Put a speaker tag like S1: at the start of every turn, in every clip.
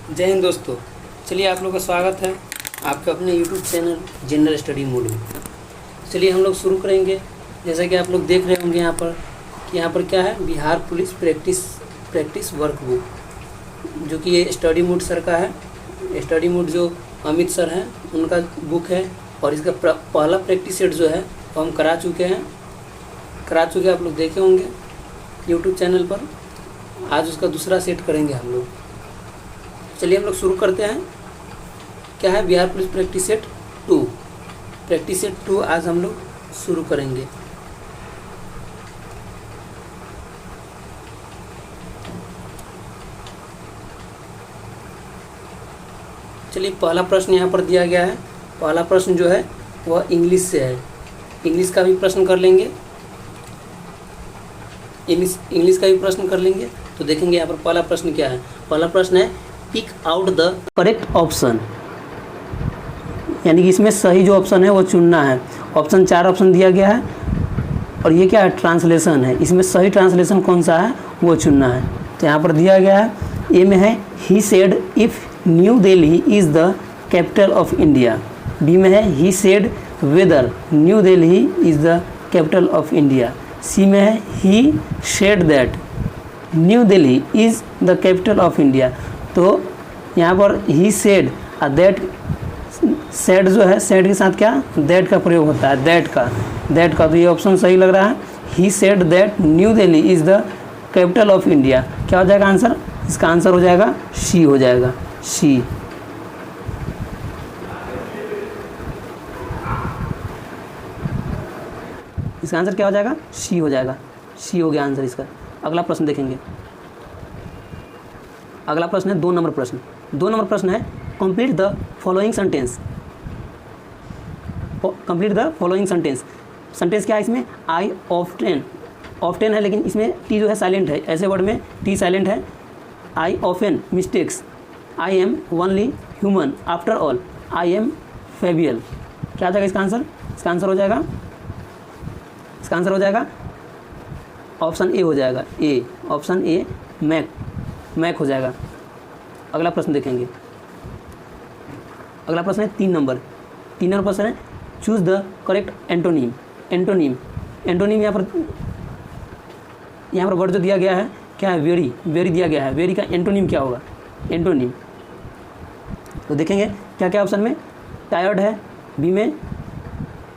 S1: जय हिंद दोस्तों। चलिए आप लोग का स्वागत है आपके अपने YouTube channel general study mode में। चलिए हम लोग शुरू करेंगे। जैसा कि आप लोग देख रहे होंगे यहाँ पर कि यहाँ पर क्या है, बिहार पुलिस प्रैक्टिस वर्कबुक, जो कि ये स्टडी मोड सर का है। स्टडी मोड जो अमित सर हैं उनका बुक है, और इसका पहला प्रैक्टिस सेट जो है वो हम करा चुके आप लोग देखे होंगे YouTube चैनल पर। आज उसका दूसरा सेट करेंगे हम लोग। चलिए हम लोग शुरू करते हैं। क्या है, बिहार पुलिस प्रैक्टिस सेट 2 आज हम लोग शुरू करेंगे। चलिए पहला प्रश्न यहाँ पर दिया गया है। पहला प्रश्न जो है वह इंग्लिश से है। इंग्लिश का भी प्रश्न कर लेंगे। तो देखेंगे यहाँ पर पहला प्रश्न क्या है। पहला प्रश्न है, pick out the correct option, यानी कि इसमें सही जो ऑप्शन है वो चुनना है। ऑप्शन 4 ऑप्शन दिया गया है, और ये क्या है, ट्रांसलेशन है। इसमें सही ट्रांसलेशन कौन सा है वो चुनना है। तो यहाँ पर दिया गया है, ए में है he said if New Delhi is the capital of India. B में है he said whether New Delhi is the capital of India. C में है he said that New Delhi is the capital of India. तो यहाँ पर ही सेड, दैट सेड जो है, सेड के साथ क्या दैट का प्रयोग होता है, दैट का। तो ये ऑप्शन सही लग रहा है। He said that New Delhi is the capital of India. क्या हो जाएगा आंसर? इसका आंसर हो जाएगा सी, हो जाएगा सी। इसका आंसर क्या हो जाएगा? सी हो जाएगा। सी हो गया आंसर इसका। अगला प्रश्न देखेंगे। अगला प्रश्न है 2 नंबर प्रश्न। 2 नंबर प्रश्न है, complete the following sentence. Complete the following sentence. Sentence क्या है इसमें? आई ऑफ्टेन है, लेकिन इसमें टी जो है साइलेंट है। ऐसे वर्ड में टी साइलेंट है। I often mistakes, I am only human, after all I am fallible. क्या हो जाएगा इसका आंसर? इसका आंसर हो जाएगा ऑप्शन ए हो जाएगा, ए। ऑप्शन ए मैक हो जाएगा। अगला प्रश्न देखेंगे। अगला प्रश्न है 3 नंबर प्रश्न है, choose the correct antonym. Antonym यहाँ पर वर्ड जो दिया गया है क्या है? वेरी दिया गया है। वेरी का एंटोनिम क्या होगा? एंटोनिम तो देखेंगे क्या क्या ऑप्शन में। टायर्ड है,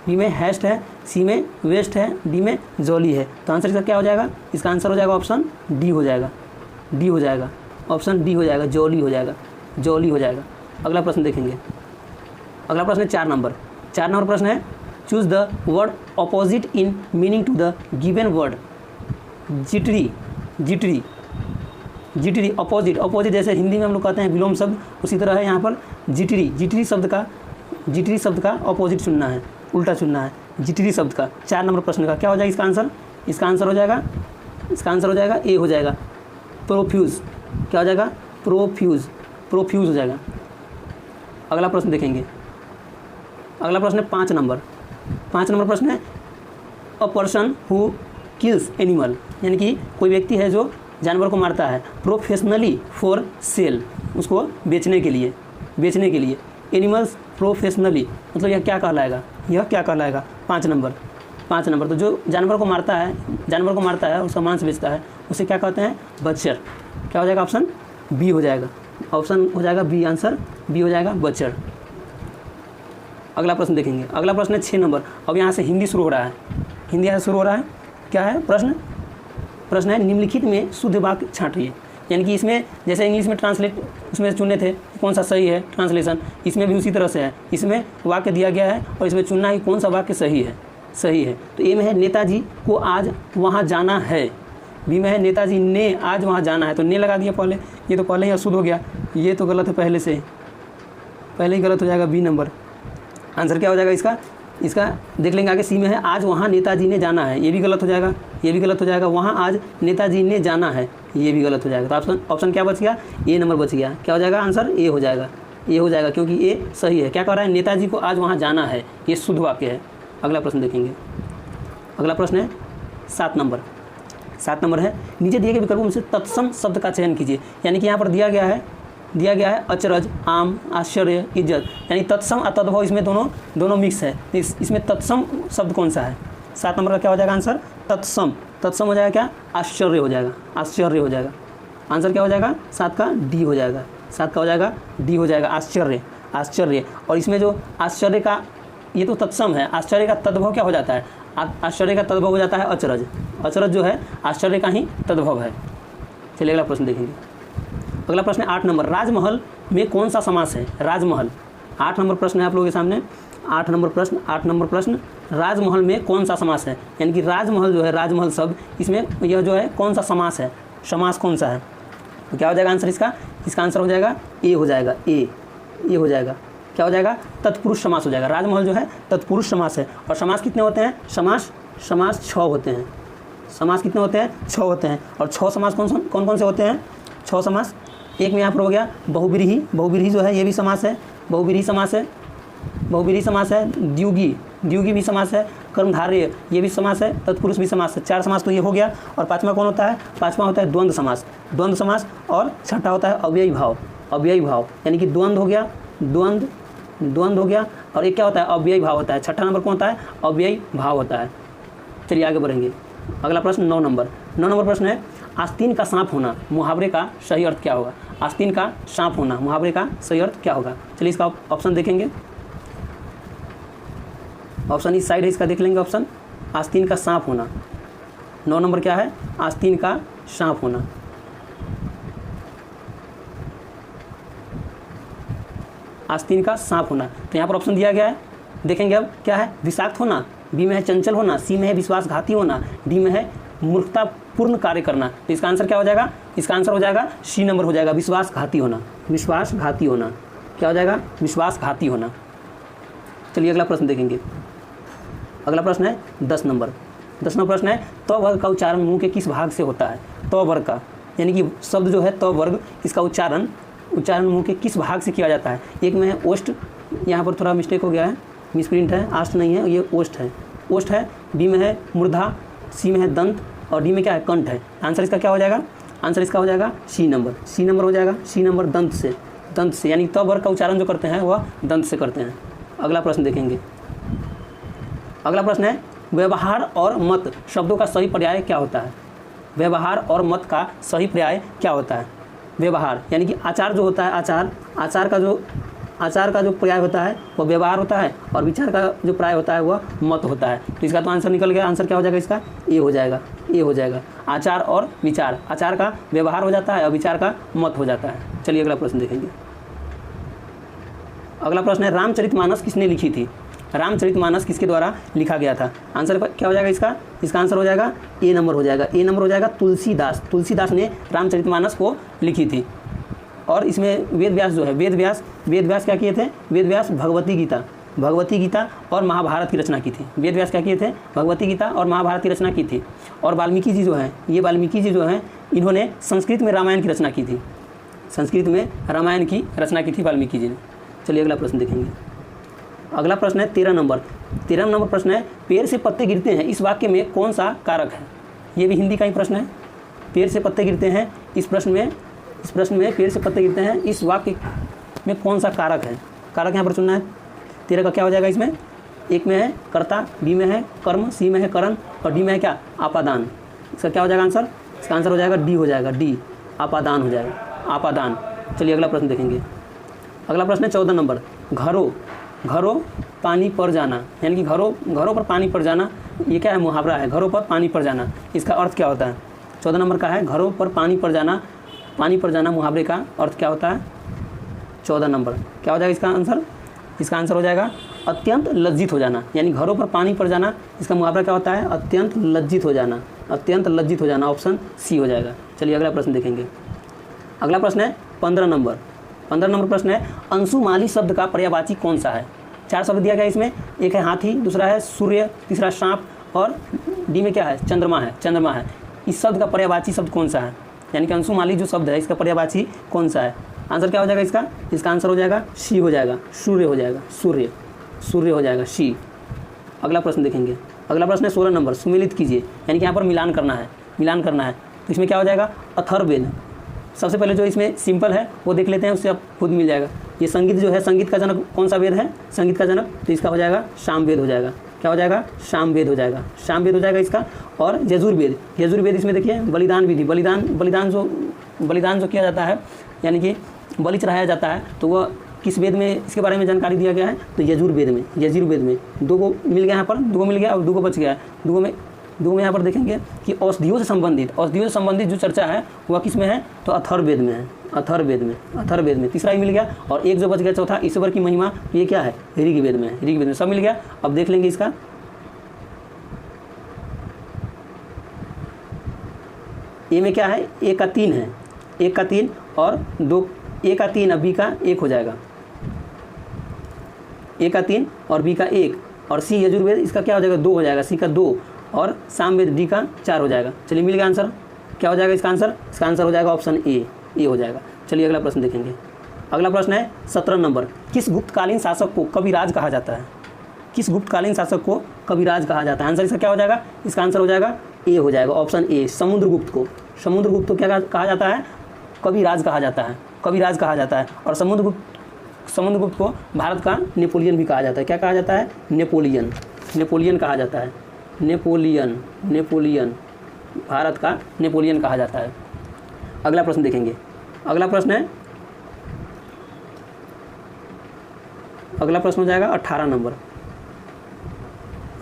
S1: बी में हैस्ट है, सी में वेस्ट है, डी में जॉली है। तो आंसर इसका क्या हो जाएगा? इसका आंसर हो जाएगा ऑप्शन डी हो जाएगा। ऑप्शन डी हो जाएगा, जॉली हो जाएगा। अगला प्रश्न देखेंगे। अगला प्रश्न है 4 नंबर प्रश्न है, choose the word opposite in meaning to the given word. Jittery opposite जैसे हिंदी में हम लोग कहते हैं विलोम शब्द, उसी तरह है यहाँ पर जिटरी शब्द का ऑपोजिट चुनना है, उल्टा चुनना है। जिटरी शब्द का 4 नंबर प्रश्न का क्या हो जाएगा इसका आंसर? इसका आंसर हो जाएगा ए हो जाएगा, प्रोफ्यूज। क्या हो जाएगा? प्रोफ्यूज हो जाएगा। अगला प्रश्न देखेंगे। अगला प्रश्न है 5 नंबर प्रश्न है, a person who kills animal, यानी कि कोई व्यक्ति है जो जानवर को मारता है, प्रोफेशनली फॉर सेल, उसको बेचने के लिए। एनिमल्स प्रोफेशनली मतलब यह क्या कहलाएगा? 5 नंबर। तो जो जानवर को मारता है उसका मांस बेचता है, उसे क्या कहते हैं? बचर। क्या हो जाएगा? ऑप्शन बी हो जाएगा। ऑप्शन हो जाएगा बी, आंसर बी हो जाएगा, बचर। अगला प्रश्न देखेंगे। अगला प्रश्न है 6 नंबर। अब यहाँ से हिंदी शुरू हो रहा है। क्या है प्रश्न है, निम्नलिखित में शुद्ध वाक्य छांटिए। यानी कि इसमें जैसे इंग्लिश में ट्रांसलेट उसमें चुने थे कौन सा सही है ट्रांसलेशन, इसमें भी उसी तरह से है। इसमें वाक्य दिया गया है और इसमें चुनना है कौन सा वाक्य सही है। तो ए में है, नेताजी को आज वहाँ जाना है। बी में है, नेताजी ने आज वहाँ जाना है। तो ने लगा दिया पहले, ये तो पहले ही अशुद्ध हो गया, ये तो गलत है पहले ही गलत हो जाएगा। बी नंबर आंसर क्या हो जाएगा इसका देख लेंगे आगे। सी में है, आज वहाँ नेताजी ने जाना है, ये भी गलत हो जाएगा। वहाँ आज नेताजी ने जाना है, ये भी गलत हो जाएगा। तो ऑप्शन क्या बच गया? ए नंबर बच गया। क्या हो जाएगा आंसर? ए हो जाएगा, क्योंकि ए सही है। क्या कह रहा है? नेताजी को आज वहाँ जाना है, ये शुद्ध वाक्य है। अगला प्रश्न देखेंगे। अगला प्रश्न है 7 नंबर। 7 नंबर है, नीचे दिए गए विकल्पों में से तत्सम शब्द का चयन कीजिए। यानी कि यहाँ पर दिया गया है दिया गया है अचरज, आम, आश्चर्य, इज्जत, यानी तत्सम और तद्भव इसमें दोनों मिक्स है। इसमें तत्सम शब्द कौन सा है? 7 नंबर का क्या हो जाएगा आंसर? तत्सम। तत्सम हो जाएगा क्या? आश्चर्य हो जाएगा, आश्चर्य हो जाएगा। आंसर क्या हो जाएगा? 7 का डी हो जाएगा, 7 का हो जाएगा डी हो जाएगा, आश्चर्य, आश्चर्य। और इसमें जो आश्चर्य का, ये तो तत्सम है, आश्चर्य का तद्भव क्या हो जाता है? आश्चर्य का तद्भव हो जाता है अचरज। अचरज जो है आश्चर्य का ही तद्भव है। चलिए अगला प्रश्न देखेंगे। अगला प्रश्न है 8 नंबर, राजमहल में कौन सा समास है? राजमहल, 8 नंबर प्रश्न है आप लोगों के सामने। 8 नंबर प्रश्न, राजमहल में कौन सा समास है? यानी कि राजमहल जो है, राजमहल शब्द, इसमें यह जो है कौन सा समास है? समास कौन सा है? तो क्या हो जाएगा आंसर इसका? इसका आंसर हो जाएगा ए हो जाएगा, ए हो जाएगा। क्या हो जाएगा? तत्पुरुष समास हो जाएगा। राजमहल जो है तत्पुरुष समास है। और समास कितने होते हैं? समास 6 होते हैं। समास कितने होते हैं? 6 होते हैं। और 6 समास कौन कौन से होते हैं? 6 समास। एक में यहाँ पर हो गया बहुब्रीहि, बहुब्रीहि जो है ये भी समास है, बहुब्रीहि समास है, बहुब्रीहि समास है। द्युगी, द्युगी भी समास है। कर्मधारय ये भी समास है, तत्पुरुष भी समास है। 4 समास तो ये हो गया। और 5वां कौन होता है? 5वां होता है द्वंद्व समास, द्वंद्व समास। और 6ठा होता है अव्ययी भाव, अव्ययी भाव, यानी कि द्वंद्व हो गया, द्वंद्व हो गया। और एक क्या होता है? अव्ययी भाव होता है। 6ठा नंबर कौन होता है? अव्ययी भाव होता है। चलिए आगे बढ़ेंगे। अगला प्रश्न 9 नंबर प्रश्न है, आस्तीन का सांप होना मुहावरे का सही अर्थ क्या होगा? आस्तीन का सांप होना मुहावरे का सही अर्थ क्या होगा? चलिए इसका ऑप्शन देखेंगे। ऑप्शन इस साइड है, इसका देख लेंगे ऑप्शन। आस्तीन का सांप होना, 9 नंबर क्या है? आस्तीन का सांप होना। आस्तीन का सांप होना, तो यहाँ पर ऑप्शन दिया गया है, देखेंगे अब क्या है? विषाक्त होना, बी में है चंचल होना, सी में है विश्वासघाती होना, डी में है मूर्खतापूर्ण कार्य करना। तो इसका आंसर क्या हो जाएगा? इसका आंसर हो जाएगा सी नंबर हो जाएगा, विश्वासघाती होना, विश्वासघाती होना। क्या हो जाएगा? विश्वासघाती होना। चलिए अगला प्रश्न देखेंगे। अगला प्रश्न है 10 नंबर प्रश्न है, त वर्ग का उच्चारण मुंह के किस भाग से होता है? त वर्ग का, यानी कि शब्द जो है त वर्ग, इसका उच्चारण मुंह के किस भाग से किया जाता है? एक में है ओष्ठ, यहाँ पर थोड़ा मिस्टेक हो गया है, मिसप्रिंट है, आष्ट नहीं है, ये ओष्ठ है, ओष्ठ है। बी में है मूर्धा, सी में है दंत, और डी में क्या है? कंठ है। आंसर इसका क्या हो जाएगा? आंसर इसका हो जाएगा सी नंबर हो जाएगा, सी नंबर दंत से, यानी त वर्ग का उच्चारण जो करते हैं वह दंत से करते हैं। अगला प्रश्न देखेंगे। अगला प्रश्न है, व्यवहार और मत शब्दों का सही पर्याय क्या होता है? व्यवहार और मत का सही पर्याय क्या होता है? व्यवहार यानी कि आचार जो होता है, आचार का जो पर्याय होता है वह व्यवहार होता है, और विचार का जो पर्याय होता है वह मत होता है। तो इसका तो आंसर निकल गया। आंसर क्या हो जाएगा इसका? ए हो जाएगा। आचार और विचार, आचार का व्यवहार हो जाता है और विचार का मत हो जाता है। चलिए अगला प्रश्न देखेंगे। अगला प्रश्न है, रामचरितमानस किसने लिखी थी? रामचरितमानस किसके द्वारा लिखा गया था? आंसर क्या हो जाएगा इसका? इसका आंसर हो जाएगा ए नंबर हो जाएगा, तुलसीदास ने रामचरितमानस को लिखी थी। और इसमें वेदव्यास जो है, वेदव्यास क्या किए थे? वेदव्यास भगवती गीता और महाभारत की रचना की थी। वेदव्यास क्या किए थे? भगवती गीता और महाभारत की रचना की थी। और वाल्मीकि जी जो हैं, इन्होंने संस्कृत में रामायण की रचना की थी, वाल्मीकि जी ने। चलिए अगला प्रश्न देखेंगे। अगला प्रश्न है 13 नंबर प्रश्न है, पेड़ से पत्ते गिरते हैं, इस वाक्य में कौन सा कारक है? ये भी हिंदी का ही प्रश्न है। पेड़ से पत्ते गिरते हैं, इस प्रश्न में पेड़ से पत्ते गिरते हैं, इस वाक्य में कौन सा कारक है? कारक यहाँ पर चुनना है। 13 का क्या हो जाएगा इसमें? एक में है कर्ता, बी में है कर्म, सी में है करण, और डी में है क्या? आपादान। इसका क्या हो जाएगा आंसर? इसका आंसर हो जाएगा डी हो जाएगा, डी, आपादान हो जाएगा, आपादान। चलिए अगला प्रश्न देखेंगे। अगला प्रश्न है 14 नंबर, घरों पानी पर जाना, यानी कि घरों पर पानी पर जाना, ये क्या है? मुहावरा है, घरों पर पानी पर जाना। इसका अर्थ क्या होता है? 14 नंबर का है, घरों पर पानी पर जाना मुहावरे का अर्थ क्या होता है? 14 नंबर क्या हो जाएगा इसका आंसर? इसका आंसर हो जाएगा अत्यंत लज्जित हो जाना, यानी घरों पर पानी पर जाना, इसका मुहावरा क्या होता है? अत्यंत लज्जित हो जाना, ऑप्शन सी हो जाएगा। चलिए अगला प्रश्न देखेंगे। अगला प्रश्न है 15 नंबर प्रश्न है, अंशुमाली शब्द का पर्यायवाची कौन सा है? 4 शब्द दिया गया इसमें, एक है हाथी, दूसरा है सूर्य, तीसरा सांप, और डी में क्या है? चंद्रमा है। इस शब्द का पर्यायवाची शब्द कौन सा है? यानी कि अंशुमाली जो शब्द है, इसका पर्यायवाची कौन सा है? आंसर क्या हो जाएगा इसका? इसका आंसर हो जाएगा सी हो जाएगा, सूर्य हो जाएगा, सी। अगला प्रश्न देखेंगे। अगला प्रश्न है 16 नंबर, सुमेलित कीजिए, यानी कि यहाँ पर मिलान करना है। तो इसमें क्या हो जाएगा? सबसे पहले जो इसमें सिंपल है वो देख लेते हैं, उससे आप खुद मिल जाएगा। ये संगीत जो है, संगीत का जनक कौन सा वेद है? संगीत का जनक, तो इसका हो जाएगा सामवेद हो जाएगा। क्या हो जाएगा? सामवेद हो जाएगा, सामवेद हो जाएगा इसका। और यजुर्वेद, यजुर्वेद इसमें देखिए बलिदान विधि, बलिदान जो किया जाता है, यानी कि बलि चढ़ाया जाता है, तो वह किस वेद में इसके बारे में जानकारी दिया गया है? तो यजुर्वेद में। यजुर्वेद में 2 को मिल गया यहाँ पर, 2 को मिल गया और 2 को बच गया है। 2 में यहाँ पर देखेंगे कि औषधियों से संबंधित जो चर्चा है वह किस में है? तो अथर्ववेद में है, अथर्ववेद में तीसरा ही मिल गया। और एक जो बच गया चौथा, ईश्वर की महिमा, ये क्या है? ऋग्वेद में है, ऋग्वेद में सब मिल गया। अब देख लेंगे इसका, ए में क्या है? ए का 3 है, 1 का 3 और 2, ए का 3 और बी का 1 हो जाएगा, ए का 3 और बी का 1। और सी यजुर्वेद, इसका क्या हो जाएगा? 2 हो जाएगा, सी का 2 और सामवेद डी का 4 हो जाएगा। चलिए मिल गया आंसर। क्या हो जाएगा इसका आंसर? इसका आंसर हो जाएगा ऑप्शन ए हो जाएगा। चलिए अगला प्रश्न देखेंगे। अगला प्रश्न है 17 नंबर। किस गुप्तकालीन शासक को कविराज कहा जाता है? किस गुप्तकालीन शासक को कविराज कहा जाता है? आंसर इसका क्या हो जाएगा? इसका आंसर हो जाएगा ए हो जाएगा, ऑप्शन ए, समुद्रगुप्त को। समुद्रगुप्त को क्या कहा जाता है? कविराज कहा जाता है, कविराज कहा जाता है। और समुद्रगुप्त को भारत का नेपोलियन भी कहा जाता है। क्या कहा जाता है? नेपोलियन कहा जाता है, नेपोलियन, भारत का नेपोलियन कहा जाता है। अगला प्रश्न देखेंगे। अगला प्रश्न हो जाएगा 18 नंबर।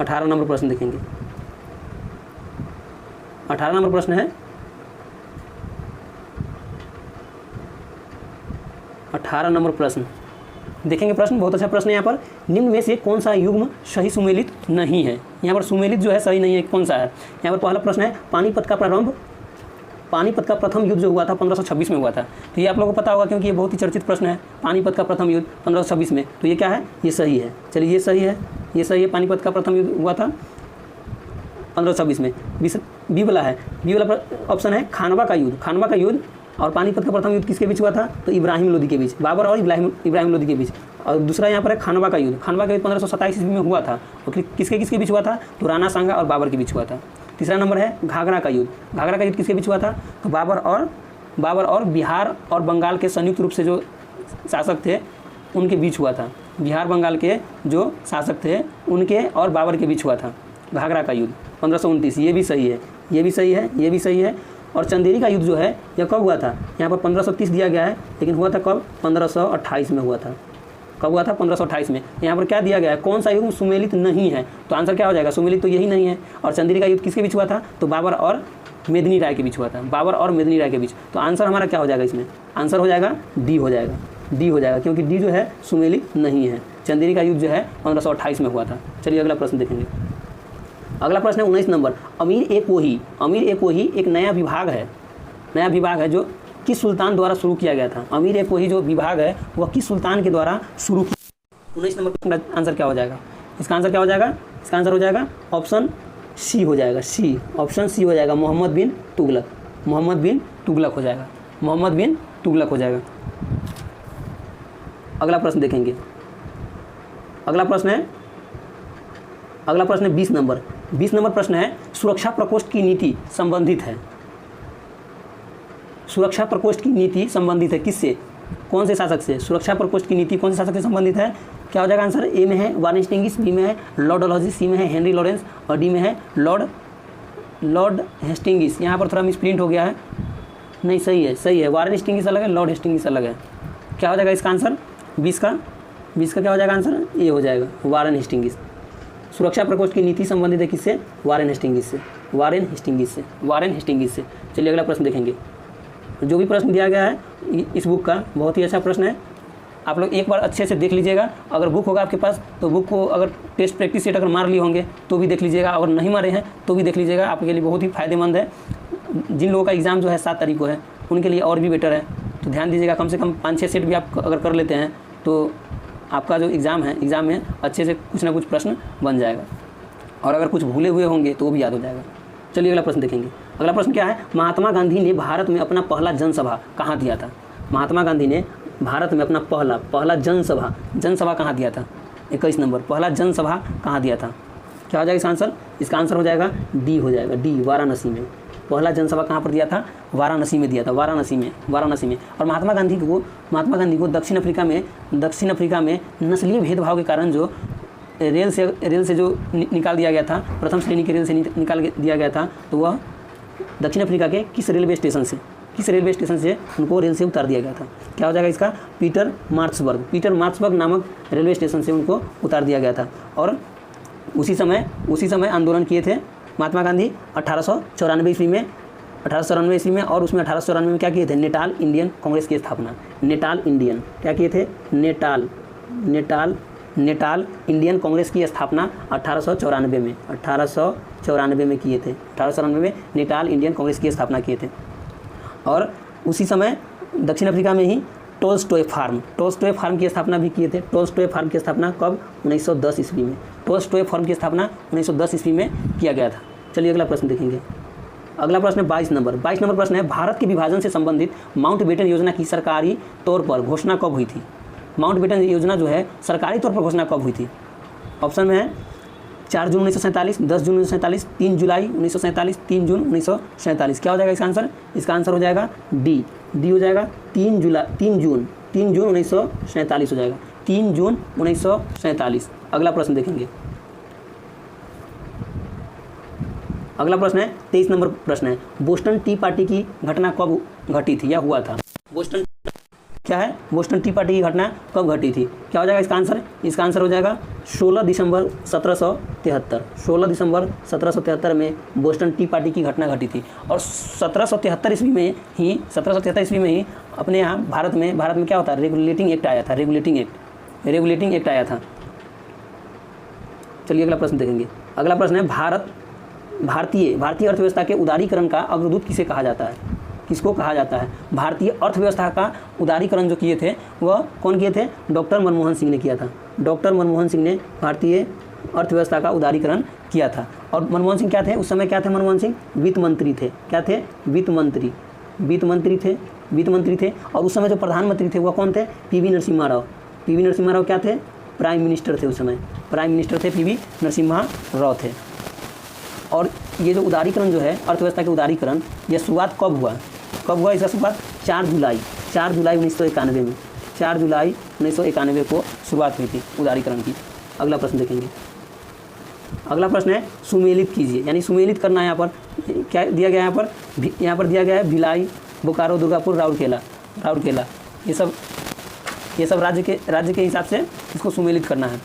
S1: 18 नंबर प्रश्न देखेंगे। 18 नंबर प्रश्न है, 18 नंबर प्रश्न देखेंगे। प्रश्न बहुत अच्छा प्रश्न है। यहाँ पर निम्न में से कौन सा युग्म सही सुमेलित नहीं है? यहाँ पर सुमेलित जो है सही नहीं है, कौन सा है? यहाँ पर पहला प्रश्न है, पानीपत का प्रथम युद्ध जो हुआ था 1526 में हुआ था। तो ये आप लोगों को पता होगा क्योंकि ये बहुत ही चर्चित प्रश्न है। पानीपत का प्रथम युद्ध 1526 में, तो ये क्या है? ये सही है। चलिए ये सही है, पानीपत का प्रथम युद्ध हुआ था 1526 में। बी वाला ऑप्शन है खानवा का युद्ध। और पानीपत का प्रथम युद्ध किसके बीच हुआ था? तो इब्राहिम लोदी के बीच, बाबर और इब्राहिम लोदी के बीच। और दूसरा यहाँ पर है खानवा का युद्ध 1527 ईस्वी में हुआ था। और किसके बीच हुआ था? तो राणा सांगा और बाबर के बीच हुआ था। तीसरा नंबर है घाघरा का युद्ध किसके बीच हुआ था? तो बाबर और बिहार और बंगाल के संयुक्त रूप से जो शासक थे उनके बीच हुआ था। बिहार बंगाल के जो शासक थे उनके और बाबर के बीच हुआ था घाघरा का युद्ध 1529। ये भी सही है। और चंदेरी का युद्ध जो है यह कब हुआ था? यहाँ पर 1530 दिया गया है, लेकिन हुआ था कब? 1528 में हुआ था। कब हुआ था? 1528 में। यहाँ पर क्या दिया गया है? कौन सा युग्म सुमेलित नहीं है? तो आंसर क्या हो जाएगा? सुमेलित तो यही नहीं है। और चंदेरी का युद्ध किसके बीच हुआ था? तो बाबर और मेदिनी राय के बीच हुआ था, तो आंसर हमारा क्या हो जाएगा? इसमें आंसर हो जाएगा डी हो जाएगा, क्योंकि डी जो है सुमेलित नहीं है। चंदेरी का युद्ध जो है 1528 में हुआ था। चलिए अगला प्रश्न देखेंगे। अगला प्रश्न है 19 नंबर। अमीर ए कोही एक नया विभाग है जो किस सुल्तान द्वारा शुरू किया गया था? अमीर ए कोही जो विभाग है वह किस सुल्तान के द्वारा शुरू किया? 19 नंबर प्रश्न का आंसर क्या हो जाएगा? इसका आंसर क्या हो जाएगा? इसका आंसर हो जाएगा ऑप्शन सी हो जाएगा, ऑप्शन सी हो जाएगा, मोहम्मद बिन तुगलक हो जाएगा। अगला प्रश्न देखेंगे। अगला प्रश्न है 20 नंबर। 20 नंबर प्रश्न है, सुरक्षा प्रकोष्ठ की नीति संबंधित है किससे? कौन से शासक से? सुरक्षा प्रकोष्ठ की नीति कौन से शासक से संबंधित है? क्या हो जाएगा आंसर? ए में है वारेन हेस्टिंग्स, बी में है लॉर्ड डलहौजी, सी में है हेनरी लॉरेंस और डी में है लॉर्ड हेस्टिंग्स। यहाँ पर थोड़ा मिसप्रिंट हो गया है, नहीं सही है, वारेन हेस्टिंग्स अलग है, लॉर्ड हेस्टिंग्स अलग है। क्या हो जाएगा इसका आंसर? 20 का क्या हो जाएगा आंसर? ए हो जाएगा, वारेन हेस्टिंग्स। सुरक्षा प्रकोष्ठ की नीति संबंधित है किससे? वारेन हेस्टिंग्स से। चलिए अगला प्रश्न देखेंगे। जो भी प्रश्न दिया गया है इस बुक का बहुत ही अच्छा प्रश्न है। आप लोग एक बार अच्छे से देख लीजिएगा। अगर बुक होगा आपके पास तो बुक को अगर टेस्ट प्रैक्टिस सेट अगर मार लिए होंगे तो भी देख लीजिएगा, अगर नहीं मारे हैं तो भी देख लीजिएगा, आपके लिए बहुत ही फायदेमंद है। जिन लोगों का एग्ज़ाम जो है 7 तारीख को है उनके लिए और भी बेटर है, तो ध्यान दीजिएगा। कम से कम 5-6 सेट भी आप अगर कर लेते हैं तो आपका जो एग्ज़ाम में अच्छे से कुछ ना कुछ प्रश्न बन जाएगा, और अगर कुछ भूले हुए होंगे तो वो भी याद हो जाएगा। चलिए अगला प्रश्न देखेंगे। अगला प्रश्न क्या है? महात्मा गांधी ने भारत में अपना पहला जनसभा कहाँ दिया था? महात्मा गांधी ने भारत में अपना पहला जनसभा कहाँ दिया था? 21 नंबर, पहला जनसभा कहाँ दिया था? क्या हो जाएगा इसका आंसर? इसका आंसर हो जाएगा डी, वाराणसी में। पहला जनसभा कहाँ पर दिया था? वाराणसी में दिया था, वाराणसी में। और महात्मा गांधी को दक्षिण अफ्रीका में नस्लीय भेदभाव के कारण जो रेल से जो निकाल दिया गया था, प्रथम श्रेणी के रेल से निकाल दिया गया था, तो वह दक्षिण अफ्रीका के किस रेलवे स्टेशन से उनको रेल से उतार दिया गया था? क्या हो जाएगा इसका? पीटर मार्ट्सबर्ग नामक रेलवे स्टेशन से उनको उतार दिया गया था। और उसी समय आंदोलन किए थे महात्मा गांधी 1894 ईस्वी में, और उसमें 1894 में क्या किए थे? नेटाल इंडियन कांग्रेस की स्थापना। क्या किए थे? नेटाल इंडियन कांग्रेस की स्थापना 1894 में किए थे। 1894 में नेटाल इंडियन कांग्रेस की स्थापना किए थे। और उसी समय दक्षिण अफ्रीका में ही टोल्स्टॉय फार्म की स्थापना भी किए थे। टोल्स्टॉय फार्म की स्थापना कब? 1910 ईस्वी में। टोल्स्टॉय फार्म की स्थापना 1910 ईस्वी में किया गया था। चलिए अगला प्रश्न देखेंगे। अगला प्रश्न है 22 नंबर प्रश्न है, भारत के विभाजन से संबंधित माउंटबेटन योजना की सरकारी तौर पर घोषणा कब हुई थी? माउंटबेटन योजना जो है सरकारी तौर पर घोषणा कब हुई थी? ऑप्शन में है 4 जून 1947, 10 जून 1947, 3 जुलाई 1947, 3 जून 1947। क्या हो जाएगा इसका आंसर? इसका आंसर हो जाएगा डी हो जाएगा 3 जून 1947 हो जाएगा, 3 जून 1947। अगला प्रश्न देखेंगे। अगला प्रश्न है 23 नंबर प्रश्न है, बोस्टन टी पार्टी की घटना कब घटी थी या हुआ था? बोस्टन टी पार्टी की घटना कब घटी थी? क्या हो जाएगा इसका आंसर? इसका आंसर हो जाएगा 16 दिसंबर 1773। 16 दिसंबर 1773 में बोस्टन टी पार्टी की घटना घटी थी। और 1773 ईस्वी में ही अपने यहाँ भारत में क्या होता है? रेगुलेटिंग एक्ट आया था। चलिए अगला प्रश्न देखेंगे। अगला प्रश्न है, भारतीय अर्थव्यवस्था के उदारीकरण का अग्रदूत किसे कहा जाता है? किसको कहा जाता है? भारतीय अर्थव्यवस्था का उदारीकरण जो किए थे वह कौन किए थे? डॉक्टर मनमोहन सिंह ने किया था। डॉक्टर मनमोहन सिंह ने भारतीय अर्थव्यवस्था का उदारीकरण किया था। और मनमोहन सिंह क्या थे? उस समय क्या थे मनमोहन सिंह? वित्त मंत्री थे। क्या थे? वित्त मंत्री थे। और उस समय जो प्रधानमंत्री थे वह कौन थे? पीवी नरसिम्हा राव क्या थे? प्राइम मिनिस्टर थे। उस समय प्राइम मिनिस्टर थे पीवी नरसिम्हा राव थे। और ये जो उदारीकरण जो है अर्थव्यवस्था के उदारीकरण, यह शुरुआत कब हुआ? इसका शुरुआत 4 जुलाई 1991 में, 4 जुलाई 1991 को शुरुआत हुई थी उदारीकरण की। अगला प्रश्न देखेंगे। अगला प्रश्न है, सुमेलित कीजिए, यानी सुमेलित करना है। यहाँ पर क्या दिया गया है? यहाँ पर दिया गया है भिलाई, बोकारो, दुर्गापुर, राउरकेला। ये सब राज्य के हिसाब से इसको सुमेलित करना है।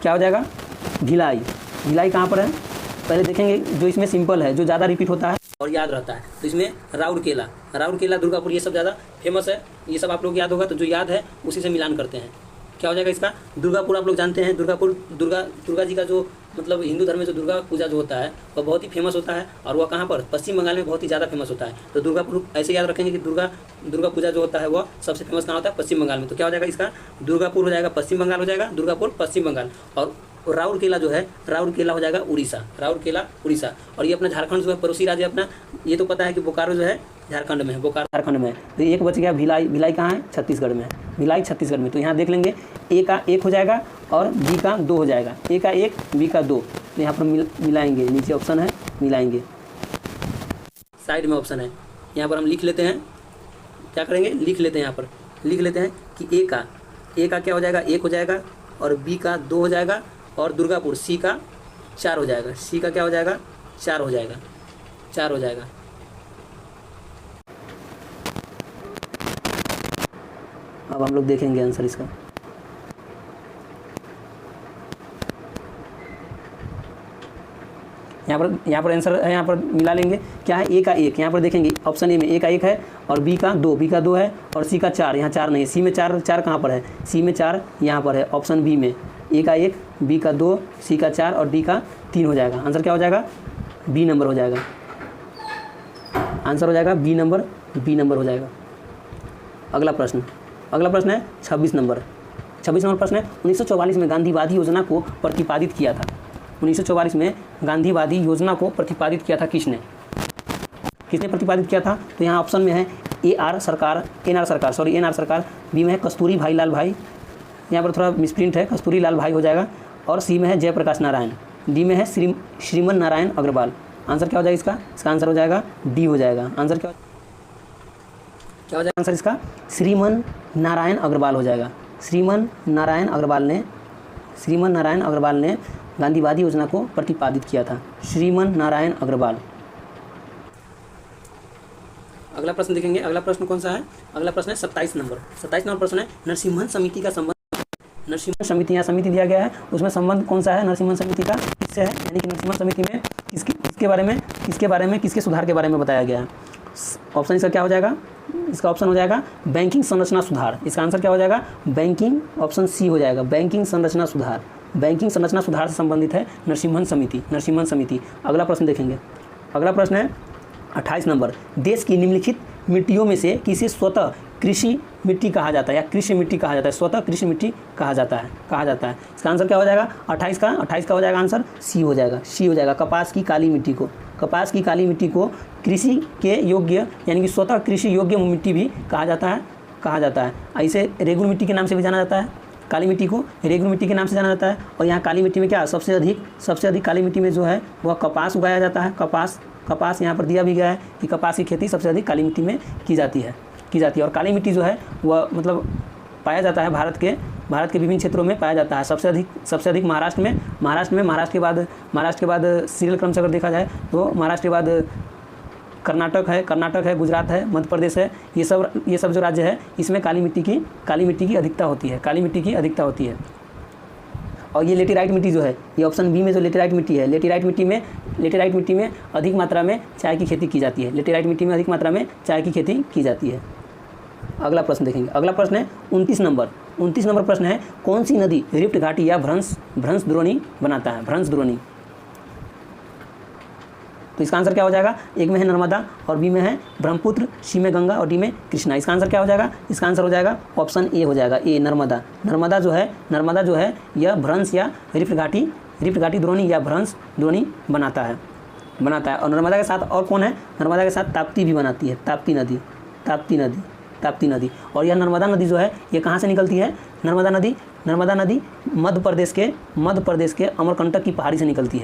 S1: क्या हो जाएगा? भिलाई कहाँ पर है? पहले देखेंगे। जो इसमें सिंपल है, जो ज़्यादा रिपीट होता है और याद रहता है, तो इसमें राउरकेला, दुर्गापुर, ये सब ज़्यादा फेमस है। ये सब आप लोग याद होगा, तो जो याद है उसी से मिलान करते हैं। क्या हो जाएगा इसका? दुर्गापुर आप लोग जानते हैं। दुर्गा जी का जो मतलब हिंदू धर्म में जो दुर्गा पूजा जो होता है वह बहुत ही फेमस होता है। और वह कहाँ पर? पश्चिम बंगाल में बहुत ही ज़्यादा फेमस होता है। तो दुर्गापुर ऐसे याद रखेंगे कि दुर्गा पूजा जो होता है वह सबसे फेमस कहाँ होता है? पश्चिम बंगाल में। तो क्या हो जाएगा इसका? दुर्गापुर हो जाएगा पश्चिम बंगाल हो जाएगा, दुर्गापुर पश्चिम बंगाल। और राउरकेला जो है, राउरकेला हो जाएगा उड़ीसा। और ये अपना झारखंड जो है पड़ोसी राज्य अपना, ये तो पता है कि बोकारो जो है झारखंड में है, झारखंड में है। तो एक बच गया भिलाई कहाँ है? छत्तीसगढ़ में है। भिलाई छत्तीसगढ़ में। तो यहाँ देख लेंगे, ए का 1 हो जाएगा और बी का 2 हो जाएगा। ए का 1, बी का 2। तो यहाँ पर मिलाएंगे, नीचे ऑप्शन है मिलाएंगे, साइड में ऑप्शन है। यहाँ पर हम लिख लेते हैं, क्या करेंगे? लिख लेते हैं। यहाँ पर लिख लेते हैं कि ए का क्या हो जाएगा? 1 हो जाएगा और बी का 2 हो जाएगा और दुर्गापुर सी का 4 हो जाएगा। सी का क्या हो जाएगा? 4 हो जाएगा। अब हम लोग देखेंगे आंसर इसका। यहाँ पर आंसर है, यहाँ पर मिला लेंगे। क्या है? ए का 1, यहाँ पर देखेंगे ऑप्शन ए में ए का 1 है और बी का 2 है और सी का 4, यहाँ 4 नहीं है। सी में 4 कहाँ पर है? सी में 4 यहाँ पर है ऑप्शन बी में। ए का 1, बी का 2, सी का 4 और डी का 3 हो जाएगा। आंसर क्या हो जाएगा? बी नंबर हो जाएगा। आंसर हो जाएगा बी नंबर हो जाएगा। अगला प्रश्न है 26 नंबर प्रश्न है, 1944 में गांधीवादी योजना को प्रतिपादित किया था। 1944 में गांधीवादी योजना को प्रतिपादित किया था किसने प्रतिपादित किया था? तो यहाँ ऑप्शन में है एन आर सरकार। बी में है कस्तूरी भाई लाल भाई, यहाँ पर थोड़ा मिसप्रिंट है, कस्तूरी लाल भाई हो जाएगा। और सी में है जयप्रकाश नारायण। डी में है श्रीमन नारायण अग्रवाल। आंसर क्या हो जाएगा इसका आंसर हो जाएगा डी हो जाएगा। आंसर क्या हो जाएगा आंसर इसका श्रीमन नारायण अग्रवाल हो जाएगा। श्रीमन नारायण अग्रवाल ने गांधीवादी योजना को प्रतिपादित किया था। श्रीमन नारायण अग्रवाल। अगला प्रश्न देखेंगे। अगला प्रश्न कौन सा है? अगला प्रश्न है 27 नंबर प्रश्न है नरसिम्हन समिति का संबंध। नरसिम्हन समिति, यहाँ समिति दिया गया है, उसमें संबंध कौन सा है नरसिम्हन समिति का, किससे है? यानी कि नरसिम्हन समिति में किसके बारे में किसके सुधार के बारे में बताया गया है। ऑप्शन इसका क्या हो जाएगा? इसका ऑप्शन हो जाएगा बैंकिंग संरचना सुधार। इसका आंसर क्या हो जाएगा? बैंकिंग, ऑप्शन सी हो जाएगा बैंकिंग संरचना सुधार। बैंकिंग संरचना सुधार से संबंधित है नरसिम्हन समिति। अगला प्रश्न देखेंगे। अगला प्रश्न है 28 नंबर। देश की निम्नलिखित मिट्टियों में से किसे स्वतः कृषि मिट्टी कहा जाता है या कृषि मिट्टी कहा जाता है? स्वतः कृषि मिट्टी कहा जाता है। इसका आंसर क्या हो जाएगा? 28 का हो जाएगा आंसर सी हो जाएगा। कपास की काली मिट्टी को कृषि के योग्य यानी कि स्वतः कृषि योग्य मिट्टी भी कहा जाता है। ऐसे रेगुल मिट्टी के नाम से भी जाना जाता है। काली मिट्टी को रेगुल मिट्टी के नाम से जाना जाता है। और यहाँ काली मिट्टी में क्या सबसे अधिक काली मिट्टी में जो है वह कपास उगाया जाता है। कपास यहाँ पर दिया भी गया है कि कपास की खेती सबसे अधिक काली मिट्टी में की जाती है। और काली मिट्टी जो है वह मतलब पाया जाता है भारत के विभिन्न क्षेत्रों में पाया जाता है। सबसे अधिक महाराष्ट्र के बाद सीरियल क्रम से अगर देखा जाए तो महाराष्ट्र के बाद कर्नाटक है, गुजरात है, मध्य प्रदेश है। ये सब जो राज्य है इसमें काली मिट्टी की अधिकता होती है। और ये लेटेराइट मिट्टी जो है, ये ऑप्शन बी में जो लेटेराइट मिट्टी है, लेटेराइट मिट्टी में अधिक मात्रा में चाय की खेती की जाती है। अगला प्रश्न देखेंगे। अगला प्रश्न है 29 नंबर प्रश्न है कौन सी नदी रिफ्ट घाटी या भ्रंश द्रोणी बनाता है? तो इसका आंसर क्या हो जाएगा? एक में है नर्मदा और बी में है ब्रह्मपुत्र, सी में गंगा और डी में कृष्णा। इसका आंसर क्या हो जाएगा? इसका आंसर हो जाएगा ऑप्शन ए हो जाएगा, ए नर्मदा। नर्मदा जो है यह भ्रंश या रिफ्ट घाटी द्रोणी या भ्रंश द्रोणी बनाता है। और नर्मदा के साथ और कौन है? नर्मदा के साथ ताप्ती भी बनाती है, ताप्ती नदी। और यह नर्मदा नदी जो है ये कहाँ से निकलती है? नर्मदा नदी मध्य प्रदेश के अमरकंटक की पहाड़ी से निकलती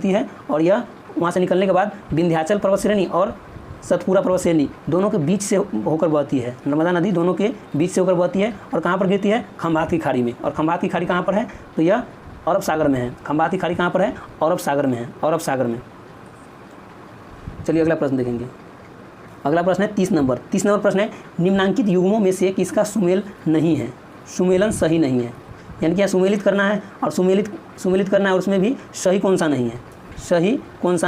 S1: है। और यह वहाँ से निकलने के बाद विंध्याचल पर्वत श्रेणी और सतपुरा पर्वत श्रेणी दोनों के बीच से होकर बहती है। नर्मदा नदी दोनों के बीच से होकर बहती है और कहाँ पर गिरती है? खंभात की खाड़ी में। और खंभात की खाड़ी कहाँ पर है? तो यह अरब सागर में है। खंभात की खाड़ी कहाँ पर है? अरब सागर में। चलिए अगला प्रश्न देखेंगे। अगला प्रश्न है 30 नंबर प्रश्न है निम्नांकित युग्मों में से किसका सुमेल नहीं है? सुमेलन सही नहीं है। यानी कि यहाँ सुमेलित करना है और सुमेलित करना है और उसमें भी सही कौन सा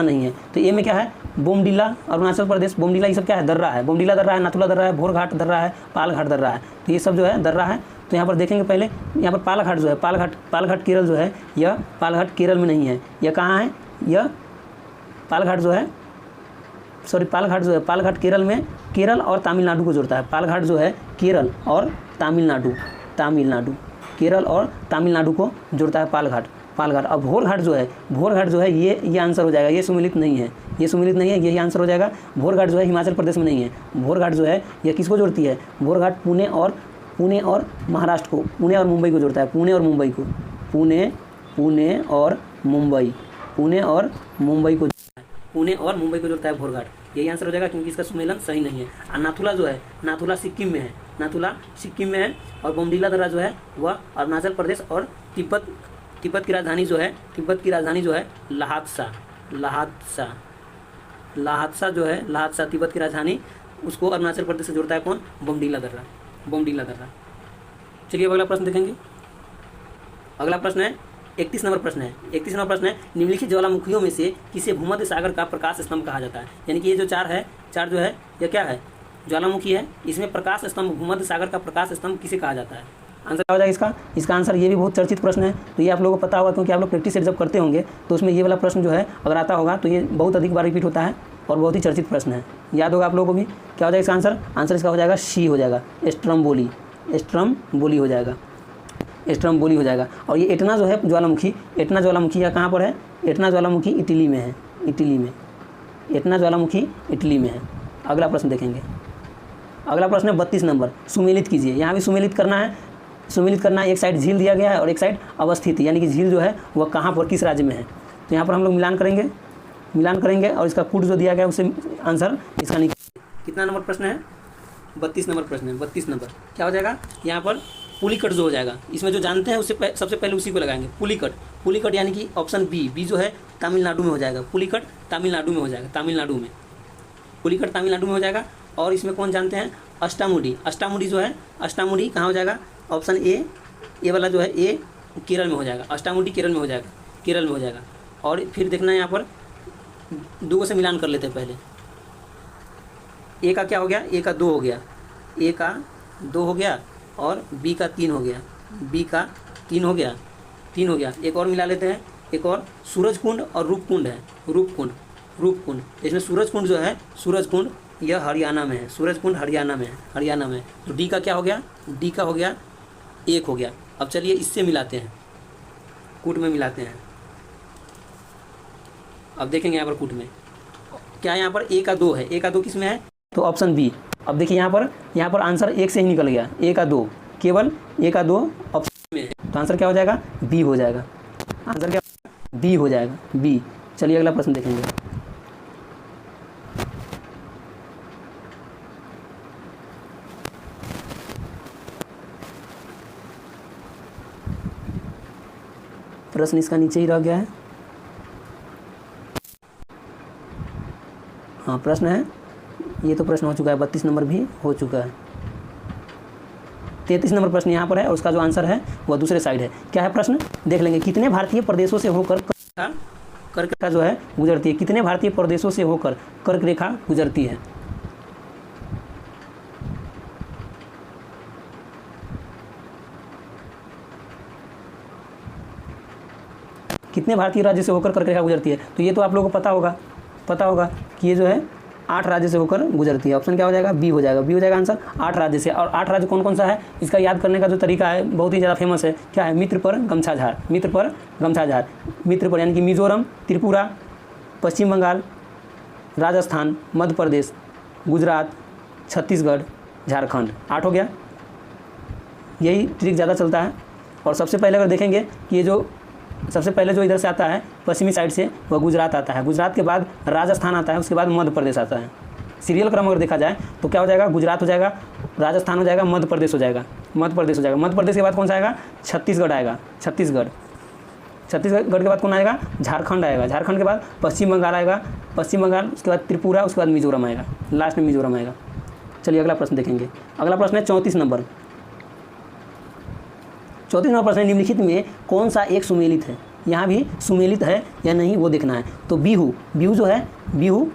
S1: नहीं है? तो ए में क्या है? बोमडिला अरुणाचल प्रदेश, बोमडिला ये सब क्या है? दर्रा है। बोमडिला दर्रा है, नाथुला दर्रा है, भोरघाट दर्रा है, पालघाट दर्रा है। तो ये सब जो है दर्रा है। तो यहाँ पर देखेंगे पहले, यहाँ पर पालघाट जो है, पालघाट केरल जो है, यह पालघाट केरल में नहीं है। यह कहाँ है? यह पालघाट जो है केरल और तमिलनाडु को जोड़ता है। पालघाट जो है केरल और तमिलनाडु को जोड़ता है पालघाट। अब भोरघाट जो है ये आंसर हो जाएगा। ये सुमेलित नहीं है, यही आंसर हो जाएगा। भोरघाट जो है हिमाचल प्रदेश में नहीं है। भोरघाट जो है यह किसको जोड़ती है? भोरघाट पुणे और महाराष्ट्र को, पुणे और मुंबई को जोड़ता है। पुणे और मुंबई को जोड़ता है भोरघाट। यही आंसर हो जाएगा क्योंकि इसका सुमेलन सही नहीं है। और नाथुला जो है, नाथुला सिक्किम में है। और बोमडिला दर्रा जो है वह अरुणाचल प्रदेश और तिब्बत की राजधानी जो है लहासा जो है तिब्बत की राजधानी, उसको अरुणाचल प्रदेश से जोड़ता है कौन? बोमडिला दर्रा। चलिए अगला प्रश्न देखेंगे। अगला प्रश्न है 31 नंबर प्रश्न है निम्नलिखित ज्वालामुखियों में से किसे भूमध्य सागर का प्रकाश स्तंभ कहा जाता है? यानी कि ये जो चार जो है यह क्या है? ज्वालामुखी है। इसमें प्रकाश स्तंभ, भूमध्य सागर का प्रकाश स्तंभ किसे कहा जाता है? आंसर क्या हो जाएगा इसका आंसर ये भी बहुत चर्चित प्रश्न है। तो ये आप लोगों को पता होगा क्योंकि आप लोग प्रैक्टिस जब करते होंगे तो उसमें ये वाला प्रश्न जो है अगर आता होगा तो ये बहुत अधिक बार रिपीट होता है और बहुत ही चर्चित प्रश्न है। याद होगा आप लोगों को भी। क्या हो जाएगा इसका आंसर इसका हो जाएगा सी हो जाएगा, स्ट्रम्बोली हो जाएगा। और ये एटना जो है ज्वालामुखी यह कहाँ पर है? एटना ज्वालामुखी इटली में है। इटली में है। अगला प्रश्न देखेंगे। अगला प्रश्न है 32 नंबर। सुमेलित कीजिए। यहाँ भी सुमेलित करना है। एक साइड झील दिया गया है और एक साइड अवस्थित, यानी कि झील जो है वह कहाँ पर, किस राज्य में है। तो यहाँ पर हम लोग मिलान करेंगे। मिलान करेंगे और इसका कूट जो दिया गया उससे आंसर इसका निकल। कितना नंबर प्रश्न है? 32 नंबर प्रश्न है। 32 नंबर क्या हो जाएगा यहाँ पर? पुलिकट जो हो जाएगा, इसमें जो जानते हैं उससे सबसे पहले उसी को लगाएंगे। पुलिकट, पुलिकट यानी कि ऑप्शन बी जो है तमिलनाडु में हो जाएगा। पुलिकट तमिलनाडु में हो जाएगा, तमिलनाडु में पुलिकट तमिलनाडु में हो जाएगा। और इसमें कौन जानते हैं? अष्टामुडी, अष्टामुडी जो है, अष्टामुडी कहाँ हो जाएगा? ऑप्शन ए वाला जो है ए केरल में हो जाएगा। अष्टामुडी केरल में हो जाएगा, केरल में हो जाएगा। और फिर देखना है यहाँ पर दो से मिलान कर लेते हैं पहले। ए का क्या हो गया? ए का 2 हो गया, ए का 2 हो गया और बी का 3 हो गया, बी का 3 हो गया, 3 हो गया। एक और मिला लेते हैं, एक और सूरज कुंड और रूपकुंड है, रूपकुंड, रूपकुंड। इसमें सूरज कुंड जो है, सूरज कुंड यह हरियाणा में है, सूरज कुंड हरियाणा में है, हरियाणा में। तो डी का क्या हो गया? डी का हो गया 1 हो गया। अब चलिए इससे मिलाते हैं, कूट में मिलाते हैं। अब देखेंगे यहाँ पर कूट में क्या, यहाँ पर ए का 2 है, ए का 2 किस में है? तो ऑप्शन बी। अब देखिए यहाँ पर आंसर 1 से ही निकल गया, ए का 2, केवल ए का 2 ऑप्शन में है। तो आंसर क्या हो जाएगा? बी हो जाएगा। आंसर क्या? बी हो जाएगा, बी। चलिए अगला प्रश्न देखेंगे। प्रश्न इसका नीचे ही रह गया है। हाँ प्रश्न है, ये तो प्रश्न हो चुका है, 32 नंबर भी हो चुका है। 33 नंबर प्रश्न यहाँ पर है और उसका जो आंसर है वह दूसरे साइड है। क्या है प्रश्न? देख लेंगे। कितने भारतीय प्रदेशों से होकर कर्क रेखा जो है गुजरती है? कितने भारतीय प्रदेशों से होकर कर्क रेखा गुजरती है? कितने भारतीय राज्य से होकर कर्क रेखा गुजरती है? तो ये तो आप लोगों को पता होगा कि ये जो है 8 राज्य से होकर गुजरती है। ऑप्शन क्या हो जाएगा? बी हो जाएगा, बी हो जाएगा आंसर। 8 राज्य से। और 8 राज्य कौन कौन सा है? इसका याद करने का जो तरीका है बहुत ही ज़्यादा फेमस है। क्या है? मित्र पर गमछा झाड़, मित्र पर गमछा झाड़। मित्र पर यानी कि मिजोरम, त्रिपुरा, पश्चिम बंगाल, राजस्थान, मध्य प्रदेश, गुजरात, छत्तीसगढ़, झारखंड। 8 हो गया। यही ट्रिक ज़्यादा चलता है। और सबसे पहले अगर देखेंगे कि ये जो सबसे पहले जो इधर से आता है पश्चिमी साइड से वह गुजरात आता है, गुजरात के बाद राजस्थान आता है, उसके बाद मध्य प्रदेश आता है। सीरियल क्रम अगर देखा जाए तो क्या हो जाएगा? गुजरात हो जाएगा, राजस्थान हो जाएगा, मध्य प्रदेश हो जाएगा, मध्य प्रदेश हो जाएगा। मध्य प्रदेश के बाद कौन सा आएगा? छत्तीसगढ़ आएगा, छत्तीसगढ़। छत्तीसगढ़ के बाद कौन आएगा? झारखंड आएगा। झारखंड के बाद पश्चिम बंगाल आएगा, पश्चिम बंगाल, उसके बाद त्रिपुरा, उसके बाद मिजोरम आएगा, लास्ट में मिजोरम आएगा। चलिए अगला प्रश्न देखेंगे। अगला प्रश्न है 34 नंबर। 34 नंबर प्रश्न, निम्नलिखित में कौन सा एक सुमेलित है? यहाँ भी सुमेलित है या नहीं वो देखना है। तो बिहू, बिहू जो है, बिहू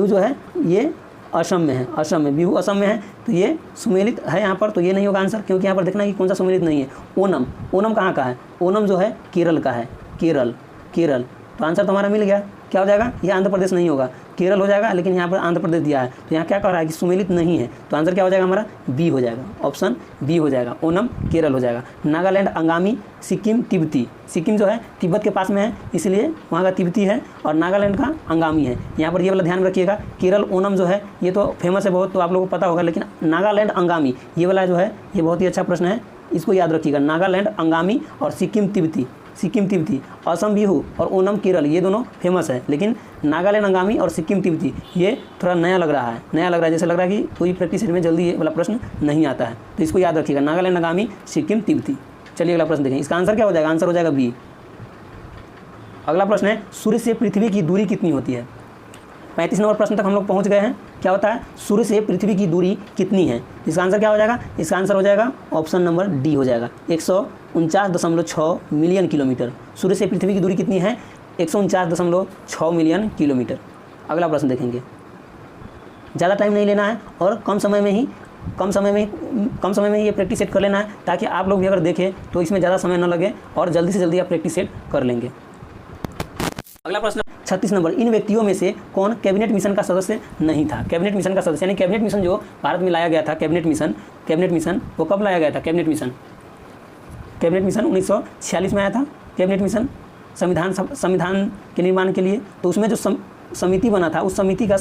S1: जो है ये असम में है, असम में। बिहू असम में है तो ये सुमेलित है यहाँ पर, तो ये नहीं होगा आंसर, क्योंकि यहाँ पर देखना है कि कौन सा सुमेलित नहीं है। ओनम, ओनम कहाँ का है? ओनम जो है केरल का है, केरल, केरल। तो आंसर तो हमारा मिल गया। क्या हो जाएगा? ये आंध्र प्रदेश नहीं होगा, केरल हो जाएगा, लेकिन यहाँ पर आंध्र प्रदेश दिया है तो यहाँ क्या कह रहा है कि सुमेलित नहीं है। तो आंसर क्या हो जाएगा हमारा? बी हो जाएगा, ऑप्शन बी हो जाएगा। ओनम केरल हो जाएगा। नागालैंड, अंगामी, सिक्किम, तिब्बती। सिक्किम जो है तिब्बत के पास में है इसलिए वहाँ का तिब्बती है, और नागालैंड का अंगामी है। यहाँ पर ये वाला ध्यान में रखिएगा। केरल ओनम जो है ये तो फेमस है बहुत, तो आप लोगों को पता होगा, लेकिन नागालैंड अंगामी ये वाला जो है ये बहुत ही अच्छा प्रश्न है, इसको याद रखिएगा। नागालैंड अंगामी और सिक्किम तिब्बती, सिक्किम तिब्बती। असम बिहू और ओनम केरल ये दोनों फेमस है, लेकिन नागालैंड अंगामी और सिक्किम तिब्बती ये थोड़ा नया लग रहा है, नया लग रहा है, जैसे लग रहा है कि कोई प्रैक्टिस सेट में जल्दी ये वाला प्रश्न नहीं आता है, तो इसको याद रखिएगा। नागालैंड अंगामी, सिक्किम तिब्बती। चलिए अगला प्रश्न देखें। इसका आंसर क्या हो जाएगा? आंसर हो जाएगा बी। अगला प्रश्न है, सूर्य से पृथ्वी की दूरी कितनी होती है? 35 नंबर प्रश्न तक हम लोग पहुँच गए हैं। क्या होता है? सूर्य से पृथ्वी की दूरी कितनी है? इसका आंसर क्या हो जाएगा? इसका आंसर हो जाएगा ऑप्शन नंबर डी हो जाएगा, 149.6 मिलियन किलोमीटर। सूर्य से पृथ्वी की दूरी कितनी है? 149.6 मिलियन किलोमीटर। अगला प्रश्न देखेंगे। ज़्यादा टाइम नहीं लेना है और कम समय में ही ये प्रैक्टिस सेट कर लेना है, ताकि आप लोग भी अगर देखें तो इसमें ज़्यादा समय न लगे और जल्दी से जल्दी आप प्रैक्टिस सेट कर लेंगे। अगला प्रश्न 36 नंबर, इन व्यक्तियों में से कौन कैबिनेट मिशन का सदस्य नहीं था? कैबिनेट मिशन का सदस्य यानी कैबिनेट मिशन जो भारत में लाया गया था, कैबिनेट मिशन वो कब लाया गया था? कैबिनेट मिशन 1946 में आया था। कैबिनेट मिशन संविधान के निर्माण के लिए, तो उसमें जो समिति बना था उस समिति का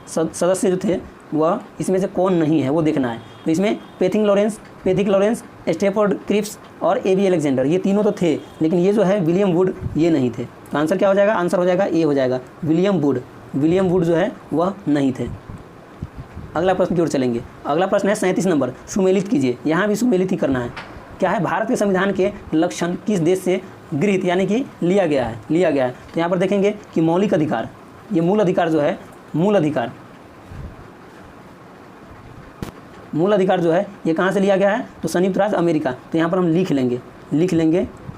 S1: सदस्य जो थे वह इसमें से कौन नहीं है वो देखना है। तो इसमें पैथिक लॉरेंस, स्टेफोर्ड क्रिप्स और एबी अलेक्जेंडर ये तीनों तो थे, लेकिन ये जो है विलियम वुड ये नहीं थे। तो आंसर क्या हो जाएगा? आंसर हो जाएगा ए हो जाएगा, विलियम वुड जो है वह नहीं थे। अगला प्रश्न की ओर चलेंगे। अगला प्रश्न है 37 नंबर, सुमेलित कीजिए। यहाँ भी सुमेलित ही करना है। क्या है? भारत के संविधान के लक्षण किस देश से गृहीत यानी कि लिया गया है। तो यहाँ पर देखेंगे कि मौलिक अधिकार, ये मूल अधिकार जो है, मूल अधिकार जो है ये कहाँ से लिया गया है? तो संयुक्त राज्य अमेरिका। तो यहाँ पर हम लिख लेंगे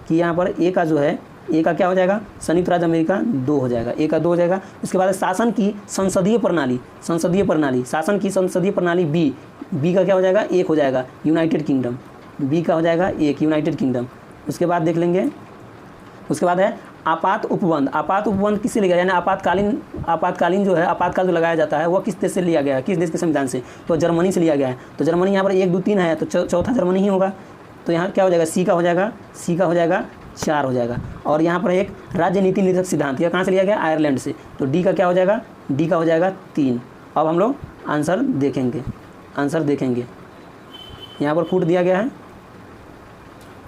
S1: कि यहाँ पर ए का जो है, ए का क्या हो जाएगा? संयुक्त राज्य अमेरिका 2 हो जाएगा, ए का 2 हो जाएगा। उसके बाद शासन की संसदीय प्रणाली, शासन की संसदीय प्रणाली बी का क्या हो जाएगा? 1 हो जाएगा, यूनाइटेड किंगडम। बी का हो जाएगा 1, यूनाइटेड किंगडम। उसके बाद देख लेंगे, उसके बाद है आपात उपबंध किससे लिया गया? यानी आपातकालीन जो है, आपातकाल जो लगाया जाता है वह किस देश से लिया गया है? किस देश के संविधान से? तो जर्मनी से लिया गया है। तो जर्मनी यहाँ पर 1, 2, 3 है, तो चौथा जर्मनी ही होगा। तो यहाँ क्या हो जाएगा? सी का हो जाएगा 4 हो जाएगा। और यहाँ पर एक राज्य नीति निर्धारक सिद्धांत, यह कहाँ से लिया गया? आयरलैंड से। तो डी का क्या हो जाएगा? डी का हो जाएगा 3। अब हम लोग आंसर देखेंगे। यहाँ पर फूट दिया गया है,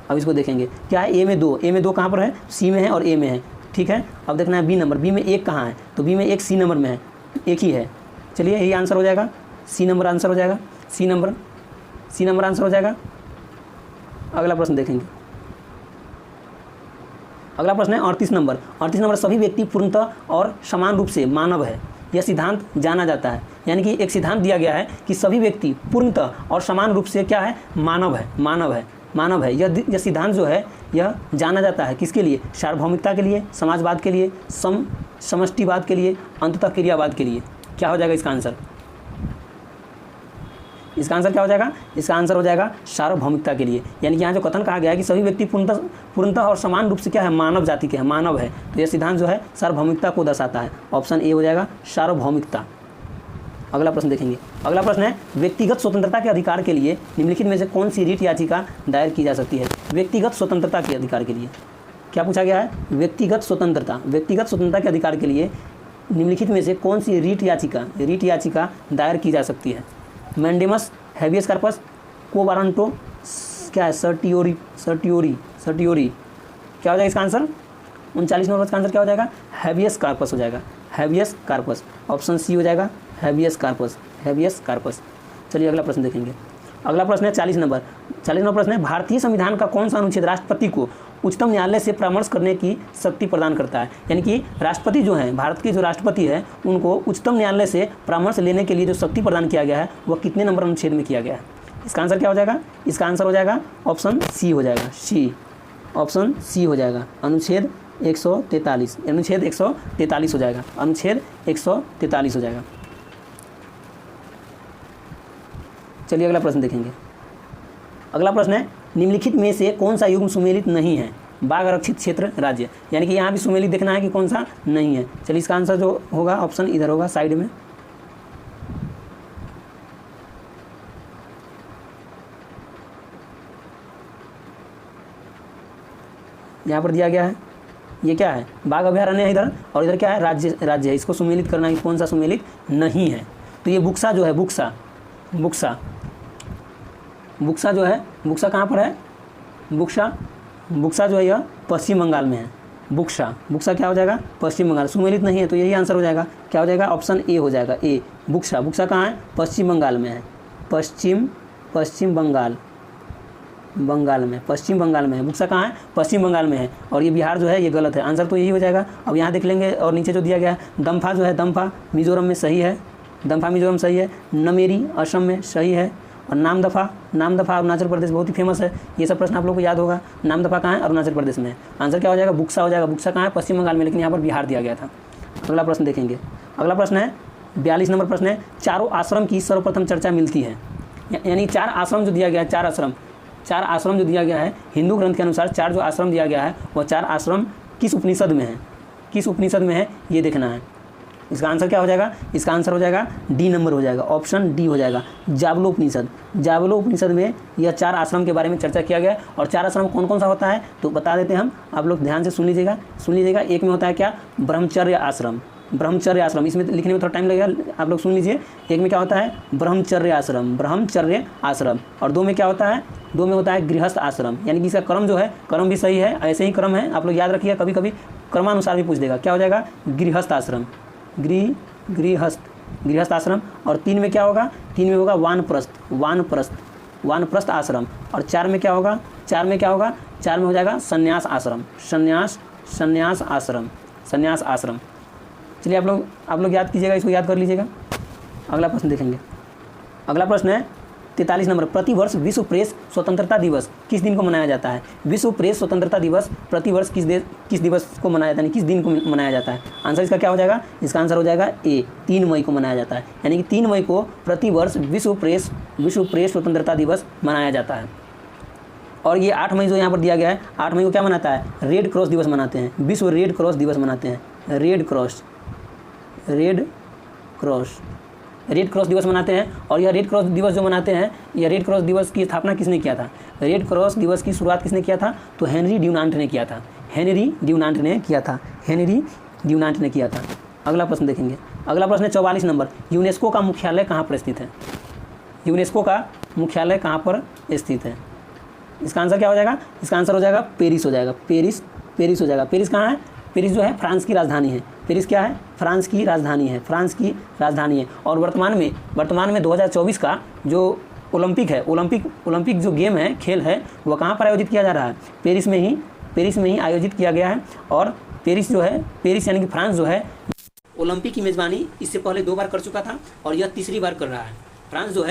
S1: अब इसको देखेंगे। क्या है? ए में 2 कहाँ पर है? सी में है और ए में है। ठीक है, अब देखना है बी नंबर, बी में 1 कहाँ है? तो बी में 1 सी नंबर में है, 1 ही है। चलिए यही आंसर हो जाएगा, सी नंबर आंसर हो जाएगा, सी नंबर आंसर हो जाएगा। अगला प्रश्न देखेंगे। अगला प्रश्न है 38 नंबर, सभी व्यक्ति पूर्णतः और समान रूप से मानव है, यह सिद्धांत जाना जाता है। यानी कि एक सिद्धांत दिया गया है कि सभी व्यक्ति पूर्णतः और समान रूप से क्या है? मानव है। यह सिद्धांत जो है यह जाना जाता है किसके लिए? सार्वभौमिकता के लिए, समाजवाद के लिए, समष्टिवाद के लिए, अंततः क्रियावाद के लिए। क्या हो जाएगा इसका आंसर? इसका आंसर क्या हो जाएगा? इसका आंसर हो जाएगा सार्वभौमिकता के लिए। यानी कि यहाँ जो कथन कहा गया है कि सभी व्यक्ति पूर्णतः और समान रूप से क्या है? मानव जाति के हैं, मानव है। तो यह सिद्धांत जो है सार्वभौमिकता को दर्शाता है। ऑप्शन ए हो जाएगा, सार्वभौमिकता। अगला प्रश्न देखेंगे। अगला प्रश्न है व्यक्तिगत स्वतंत्रता के अधिकार के लिए निम्नलिखित में से कौन सी रीट याचिका दायर की जा सकती है? व्यक्तिगत स्वतंत्रता के अधिकार के लिए क्या पूछा गया है? व्यक्तिगत स्वतंत्रता के अधिकार के लिए निम्नलिखित में से कौन सी रीट याचिका दायर की जा सकती है? Mandamus, habeas corpus, quo warranto, क्या है? सर्टियोरी। क्या हो जाएगा इसका आंसर? 39 नंबर का आंसर क्या हो जाएगा? हैबियस कार्पस हो जाएगा, हैबियस कार्पस। ऑप्शन सी हो जाएगा, हैबियस कार्पस। चलिए अगला प्रश्न देखेंगे। अगला प्रश्न है 40 नंबर प्रश्न है भारतीय संविधान का कौन सा अनुच्छेद राष्ट्रपति को उच्चतम न्यायालय से परामर्श करने की शक्ति प्रदान करता है? यानी कि राष्ट्रपति जो हैं, भारत के जो राष्ट्रपति है, उनको उच्चतम न्यायालय से परामर्श लेने के लिए जो शक्ति प्रदान किया गया है वह कितने नंबर अनुच्छेद में किया गया है? इसका आंसर क्या हो जाएगा? इसका आंसर हो जाएगा ऑप्शन सी हो जाएगा, ऑप्शन सी हो जाएगा, अनुच्छेद 143 हो जाएगा, अनुच्छेद 143 हो जाएगा। चलिए अगला प्रश्न देखेंगे। अगला प्रश्न है निम्नलिखित में से कौन सा युग्म सुमेलित नहीं है? बाघ आरक्षित क्षेत्र राज्य, यानी कि यहाँ भी सुमेलित देखना है कि कौन सा नहीं है। चलिए इसका आंसर जो होगा ऑप्शन इधर होगा, साइड में। यहाँ पर दिया गया है, ये क्या है? बाघ अभयारण्य है इधर, और इधर क्या है? राज्य है। इसको सुमेलित करना है, कौन सा सुमेलित नहीं है? तो ये बुक्सा जो है, बुक्सा जो है, बुक्सा कहाँ पर है? बुक्सा जो है यह पश्चिम बंगाल में है। बुक्सा क्या हो जाएगा? पश्चिम बंगाल। सुमेलित नहीं है तो यही आंसर हो जाएगा। क्या हो जाएगा? ऑप्शन ए हो जाएगा, ए। बुक्सा कहाँ है? पश्चिम बंगाल में है, पश्चिम बंगाल में है। बुक्सा कहाँ है? पश्चिम बंगाल में है। और ये बिहार जो है ये गलत है, आंसर तो यही हो जाएगा। अब यहाँ देख लेंगे, और नीचे जो दिया गया है दम्फा जो है, दम्फा मिजोरम में सही है, सही है। नमेरी असम में सही है। और नामदफा अरुणाचल प्रदेश बहुत ही फेमस है। ये सब प्रश्न आप लोग को याद होगा। नामदफा कहाँ है? अरुणाचल प्रदेश में है। आंसर क्या हो जाएगा? बुक्सा हो जाएगा। बुक्सा कहाँ है? पश्चिम बंगाल में, लेकिन यहाँ पर बिहार दिया गया था। अगला प्रश्न देखेंगे। अगला प्रश्न है 42 नंबर प्रश्न है चारों आश्रम की सर्वप्रथम चर्चा मिलती है। यानी 4 आश्रम जो दिया गया है, 4 आश्रम जो दिया गया है हिंदू ग्रंथ के अनुसार, 4 जो आश्रम दिया गया है वह 4 आश्रम किस उपनिषद में है? ये देखना है। इसका आंसर क्या हो जाएगा? इसका आंसर हो जाएगा डी नंबर हो जाएगा, ऑप्शन डी हो जाएगा, जावलो उपनिषद में यह 4 आश्रम के बारे में चर्चा किया गया। और 4 आश्रम कौन कौन सा होता है तो बता देते हैं हम, आप लोग ध्यान से सुन लीजिएगा। एक में होता है क्या? ब्रह्मचर्य ब्रह्मचर्य आश्रम, इसमें लिखने में थोड़ा टाइम लगेगा, आप लोग सुन लीजिए। एक में क्या होता है ब्रह्मचर्य आश्रम, ब्रह्मचर्य आश्रम, और 2 में क्या होता है, 2 में होता है गृहस्थ आश्रम। यानी कि इसका क्रम जो है, क्रम भी सही है, ऐसे ही क्रम है, आप लोग याद रखिए, कभी कभी क्रमानुसार भी पूछ देगा। क्या हो जाएगा गृहस्थ आश्रम, गृहस्थ आश्रम। और 3 में क्या होगा, 3 में होगा वानप्रस्थ आश्रम। और 4 में क्या होगा, 4 में क्या होगा, 4 में हो जाएगा संन्यास आश्रम, संन्यास आश्रम। चलिए आप लोग याद कीजिएगा, इसको याद कर लीजिएगा। अगला प्रश्न देखेंगे। अगला प्रश्न है 43 नंबर, प्रतिवर्ष विश्व प्रेस स्वतंत्रता दिवस किस दिन को मनाया जाता है? विश्व प्रेस स्वतंत्रता दिवस प्रतिवर्ष किस दिवस को मनाया जाता है, यानी किस दिन को मनाया जाता है? आंसर इसका क्या हो जाएगा, इसका आंसर हो जाएगा ए, 3 मई को मनाया जाता है। यानी कि 3 मई को प्रतिवर्ष विश्व प्रेस स्वतंत्रता दिवस मनाया जाता है। और ये 8 मई जो यहाँ पर दिया गया है, 8 मई को क्या मनाता है, रेड क्रॉस दिवस मनाते हैं, विश्व रेड क्रॉस दिवस मनाते हैं, रेड क्रॉस दिवस मनाते हैं। और यह रेड क्रॉस दिवस जो मनाते हैं, यह रेड क्रॉस दिवस की स्थापना किसने किया था? रेड क्रॉस दिवस की शुरुआत किसने किया था? तो हेनरी ड्यूनांट ने किया था, अगला प्रश्न देखेंगे। अगला प्रश्न है 44 नंबर, यूनेस्को का मुख्यालय कहाँ पर स्थित है? यूनेस्को का मुख्यालय कहाँ पर स्थित है? इसका आंसर क्या हो जाएगा, इसका आंसर हो जाएगा पेरिस हो जाएगा, पेरिस हो जाएगा। पेरिस कहाँ है? पेरिस जो है फ्रांस की राजधानी है। पेरिस क्या है? फ्रांस की राजधानी है। और वर्तमान में 2024 का जो ओलंपिक है, ओलंपिक जो गेम है, खेल है, वह कहाँ पर आयोजित किया जा रहा है? पेरिस में ही आयोजित किया गया है। और पेरिस यानी कि फ्रांस जो है, ओलंपिक की मेज़बानी इससे पहले 2 बार कर चुका था और यह तीसरी बार कर रहा है। फ्रांस जो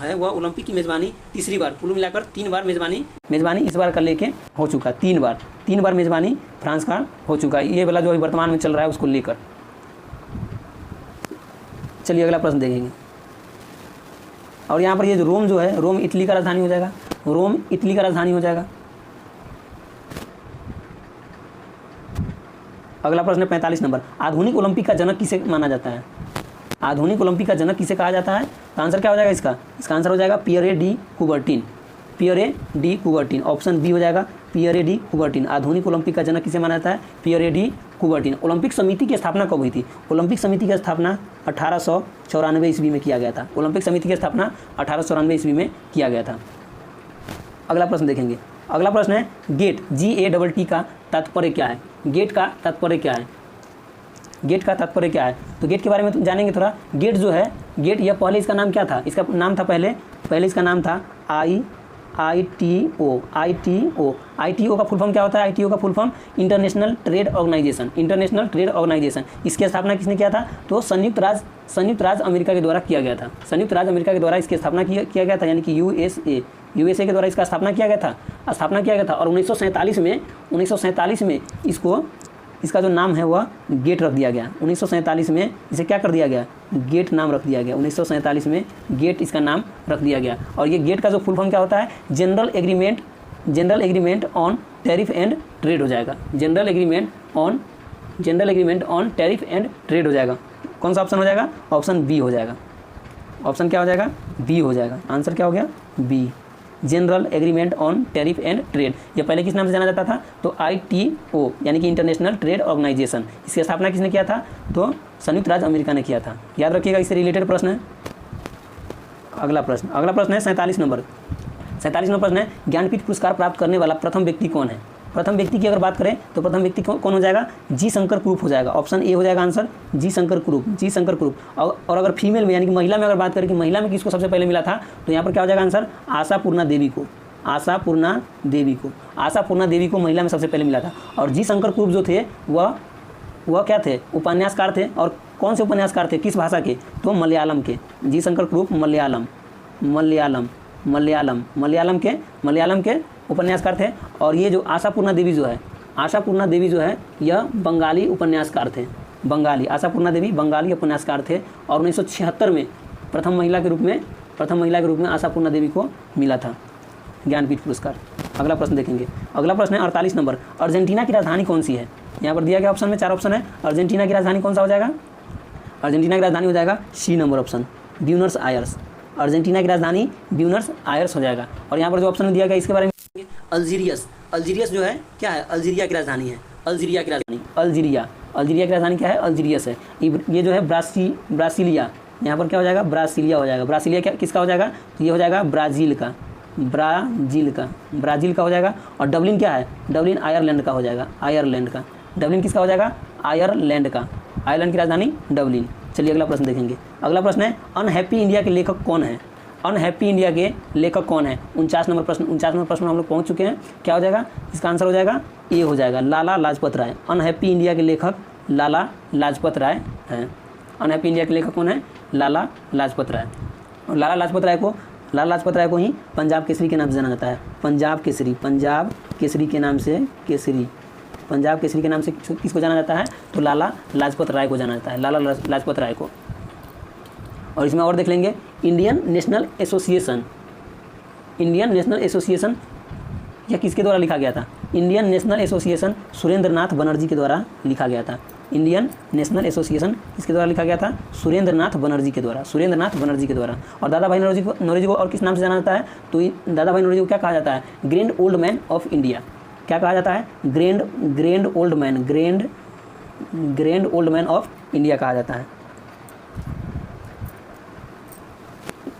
S1: है वह ओलंपिक की मेज़बानी तीसरी बार, कुल मिलाकर 3 बार मेज़बानी इस बार का लेके हो चुका, 3 बार मेज़बानी फ्रांस का हो चुका है। ये वाला जो वर्तमान में चल रहा है उसको लेकर। चलिए अगला प्रश्न देखेंगे। और यहाँ पर ये जो रोम जो है, रोम इटली का राजधानी हो जाएगा, अगला प्रश्न है 45 नंबर, आधुनिक ओलंपिक का जनक किसे माना जाता है? आधुनिक ओलंपिक का जनक किसे कहा जाता है? तो आंसर क्या हो जाएगा इसका आंसर हो जाएगा Pierre de Coubertin. Option B हो जाएगा पियरे डी कुबर्टिन। आधुनिक ओलंपिक का जनक किसे माना जाता है? Pierre de Coubertin. ओलंपिक समिति की स्थापना कब हुई थी? ओलंपिक समिति की स्थापना 1894 ईस्वी में किया गया था। ओलंपिक समिति की स्थापना 1894 ईस्वी में किया गया था। अगला प्रश्न देखेंगे। अगला प्रश्न है गेट, GATT का तात्पर्य क्या है? गेट का तात्पर्य क्या है? तो गेट के बारे में जानेंगे थोड़ा। गेट जो है, गेट यह पहले इसका नाम क्या था? इसका नाम था पहले इसका नाम था ITO। ITO का फुल फॉर्म क्या होता है? ITO का full form International Trade Organization. इसकी स्थापना किसने किया था? तो संयुक्त राज्य अमेरिका के द्वारा किया गया था। संयुक्त राज्य अमेरिका के द्वारा इसकी स्थापना किया गया था, यानी कि USA के द्वारा इसका स्थापना किया गया था। और 1947 में इसका जो नाम है वह गेट रख दिया गया। 1947 में इसे क्या कर दिया गया? गेट नाम रख दिया गया। 1947 में गेट इसका नाम रख दिया गया। और ये गेट का जो फुल फॉर्म क्या होता है? General Agreement on Tariff and trade हो जाएगा। General Agreement on Tariff and trade हो जाएगा। कौन सा ऑप्शन हो जाएगा? ऑप्शन बी हो जाएगा। ऑप्शन क्या हो जाएगा? बी हो जाएगा। आंसर क्या हो गया? B, General Agreement on Tariff and Trade. ये पहले किस नाम से जाना जाता था? तो ITO यानी कि इंटरनेशनल ट्रेड ऑर्गेनाइजेशन। इसकी स्थापना किसने किया था? तो संयुक्त राज्य अमेरिका ने किया था। याद रखिएगा, इससे रिलेटेड प्रश्न है। अगला प्रश्न है 47 नंबर प्रश्न है ज्ञानपीठ पुरस्कार प्राप्त करने वाला प्रथम व्यक्ति कौन है? प्रथम व्यक्ति की अगर बात करें तो प्रथम व्यक्ति कौन हो जाएगा? जी शंकर कुरूप हो जाएगा। ऑप्शन ए हो जाएगा आंसर, जी शंकर कुरूप। और अगर फीमेल में यानी कि महिला में अगर बात करें कि महिला में किसको सबसे पहले मिला था, तो यहाँ पर क्या हो जाएगा आंसर? आशापूर्णा देवी को महिला में सबसे पहले मिला था। और जी शंकर कुरूप जो थे वह क्या थे? उपन्यासकार थे। और कौन से उपन्यासकार थे? किस भाषा के? तो मलयालम के। जी शंकर कुरूप मलयालम के उपन्यासकार थे। और ये जो आशापूर्णा देवी जो है यह बंगाली उपन्यासकार थे। आशापूर्णा देवी बंगाली उपन्यासकार थे। और 1976 में प्रथम महिला के रूप में आशापूर्णा देवी को मिला था ज्ञानपीठ पुरस्कार। अगला प्रश्न देखेंगे। अगला प्रश्न है 48 नंबर, अर्जेंटीना की राजधानी कौन सी है? यहाँ पर दिया गया ऑप्शन में 4 ऑप्शन है। अर्जेंटीना की राजधानी कौन सा हो जाएगा? अर्जेंटीना की राजधानी हो जाएगा C number option, Buenos Aires. Argentina की राजधानी ब्यूनस आयर्स हो जाएगा। और यहाँ पर जो ऑप्शन दिया गया इसके बारे में अल्जीरियस जो है क्या है? अल्जीरिया की राजधानी है। अल्जीरिया की राजधानी क्या है? अल्जीरियस है। ये जो है ब्रासीलिया, यहाँ पर क्या हो जाएगा? ब्रासीलिया हो जाएगा। ब्रासीलिया क्या किसका हो जाएगा? तो ये हो जाएगा ब्राज़ील का, ब्राज़ील का हो जाएगा। और डबलिन क्या है? डबलिन आयरलैंड का हो जाएगा, आयरलैंड का। डबलिन किसका हो जाएगा? आयरलैंड का, आयरलैंड की राजधानी डबलिन। चलिए अगला प्रश्न देखेंगे। अगला प्रश्न है अनहैप्पी इंडिया के लेखक कौन है? अनहैप्पी इंडिया के लेखक कौन है? 49 नंबर प्रश्न में हम लोग पहुँच चुके हैं। क्या हो जाएगा? इसका आंसर हो जाएगा ए हो जाएगा, लाला लाजपत राय। अनहैप्पी इंडिया के लेखक लाला लाजपत राय हैं। अनहैप्पी इंडिया के लेखक कौन है? लाला लाजपत राय। और लाला लाजपत राय को ही पंजाब केसरी के नाम से जाना जाता है। पंजाब केसरी के नाम से किसको जाना जाता है? तो लाला लाजपत राय को जाना जाता है, लाला लाजपत राय को। और इसमें और देख लेंगे इंडियन नेशनल एसोसिएशन यह किसके द्वारा लिखा गया था? इंडियन नेशनल एसोसिएशन सुरेंद्र नाथ बनर्जी के द्वारा लिखा गया था। इंडियन नेशनल एसोसिएशन किसके द्वारा लिखा गया था? सुरेंद्र नाथ बनर्जी के द्वारा। और दादा भाई नौरोजी को और किस नाम से जाना जाता है? तो दादा भाई नौरोजी को क्या कहा जाता है? Grand old man of India. क्या कहा जाता है? Grand old man of India कहा जाता है।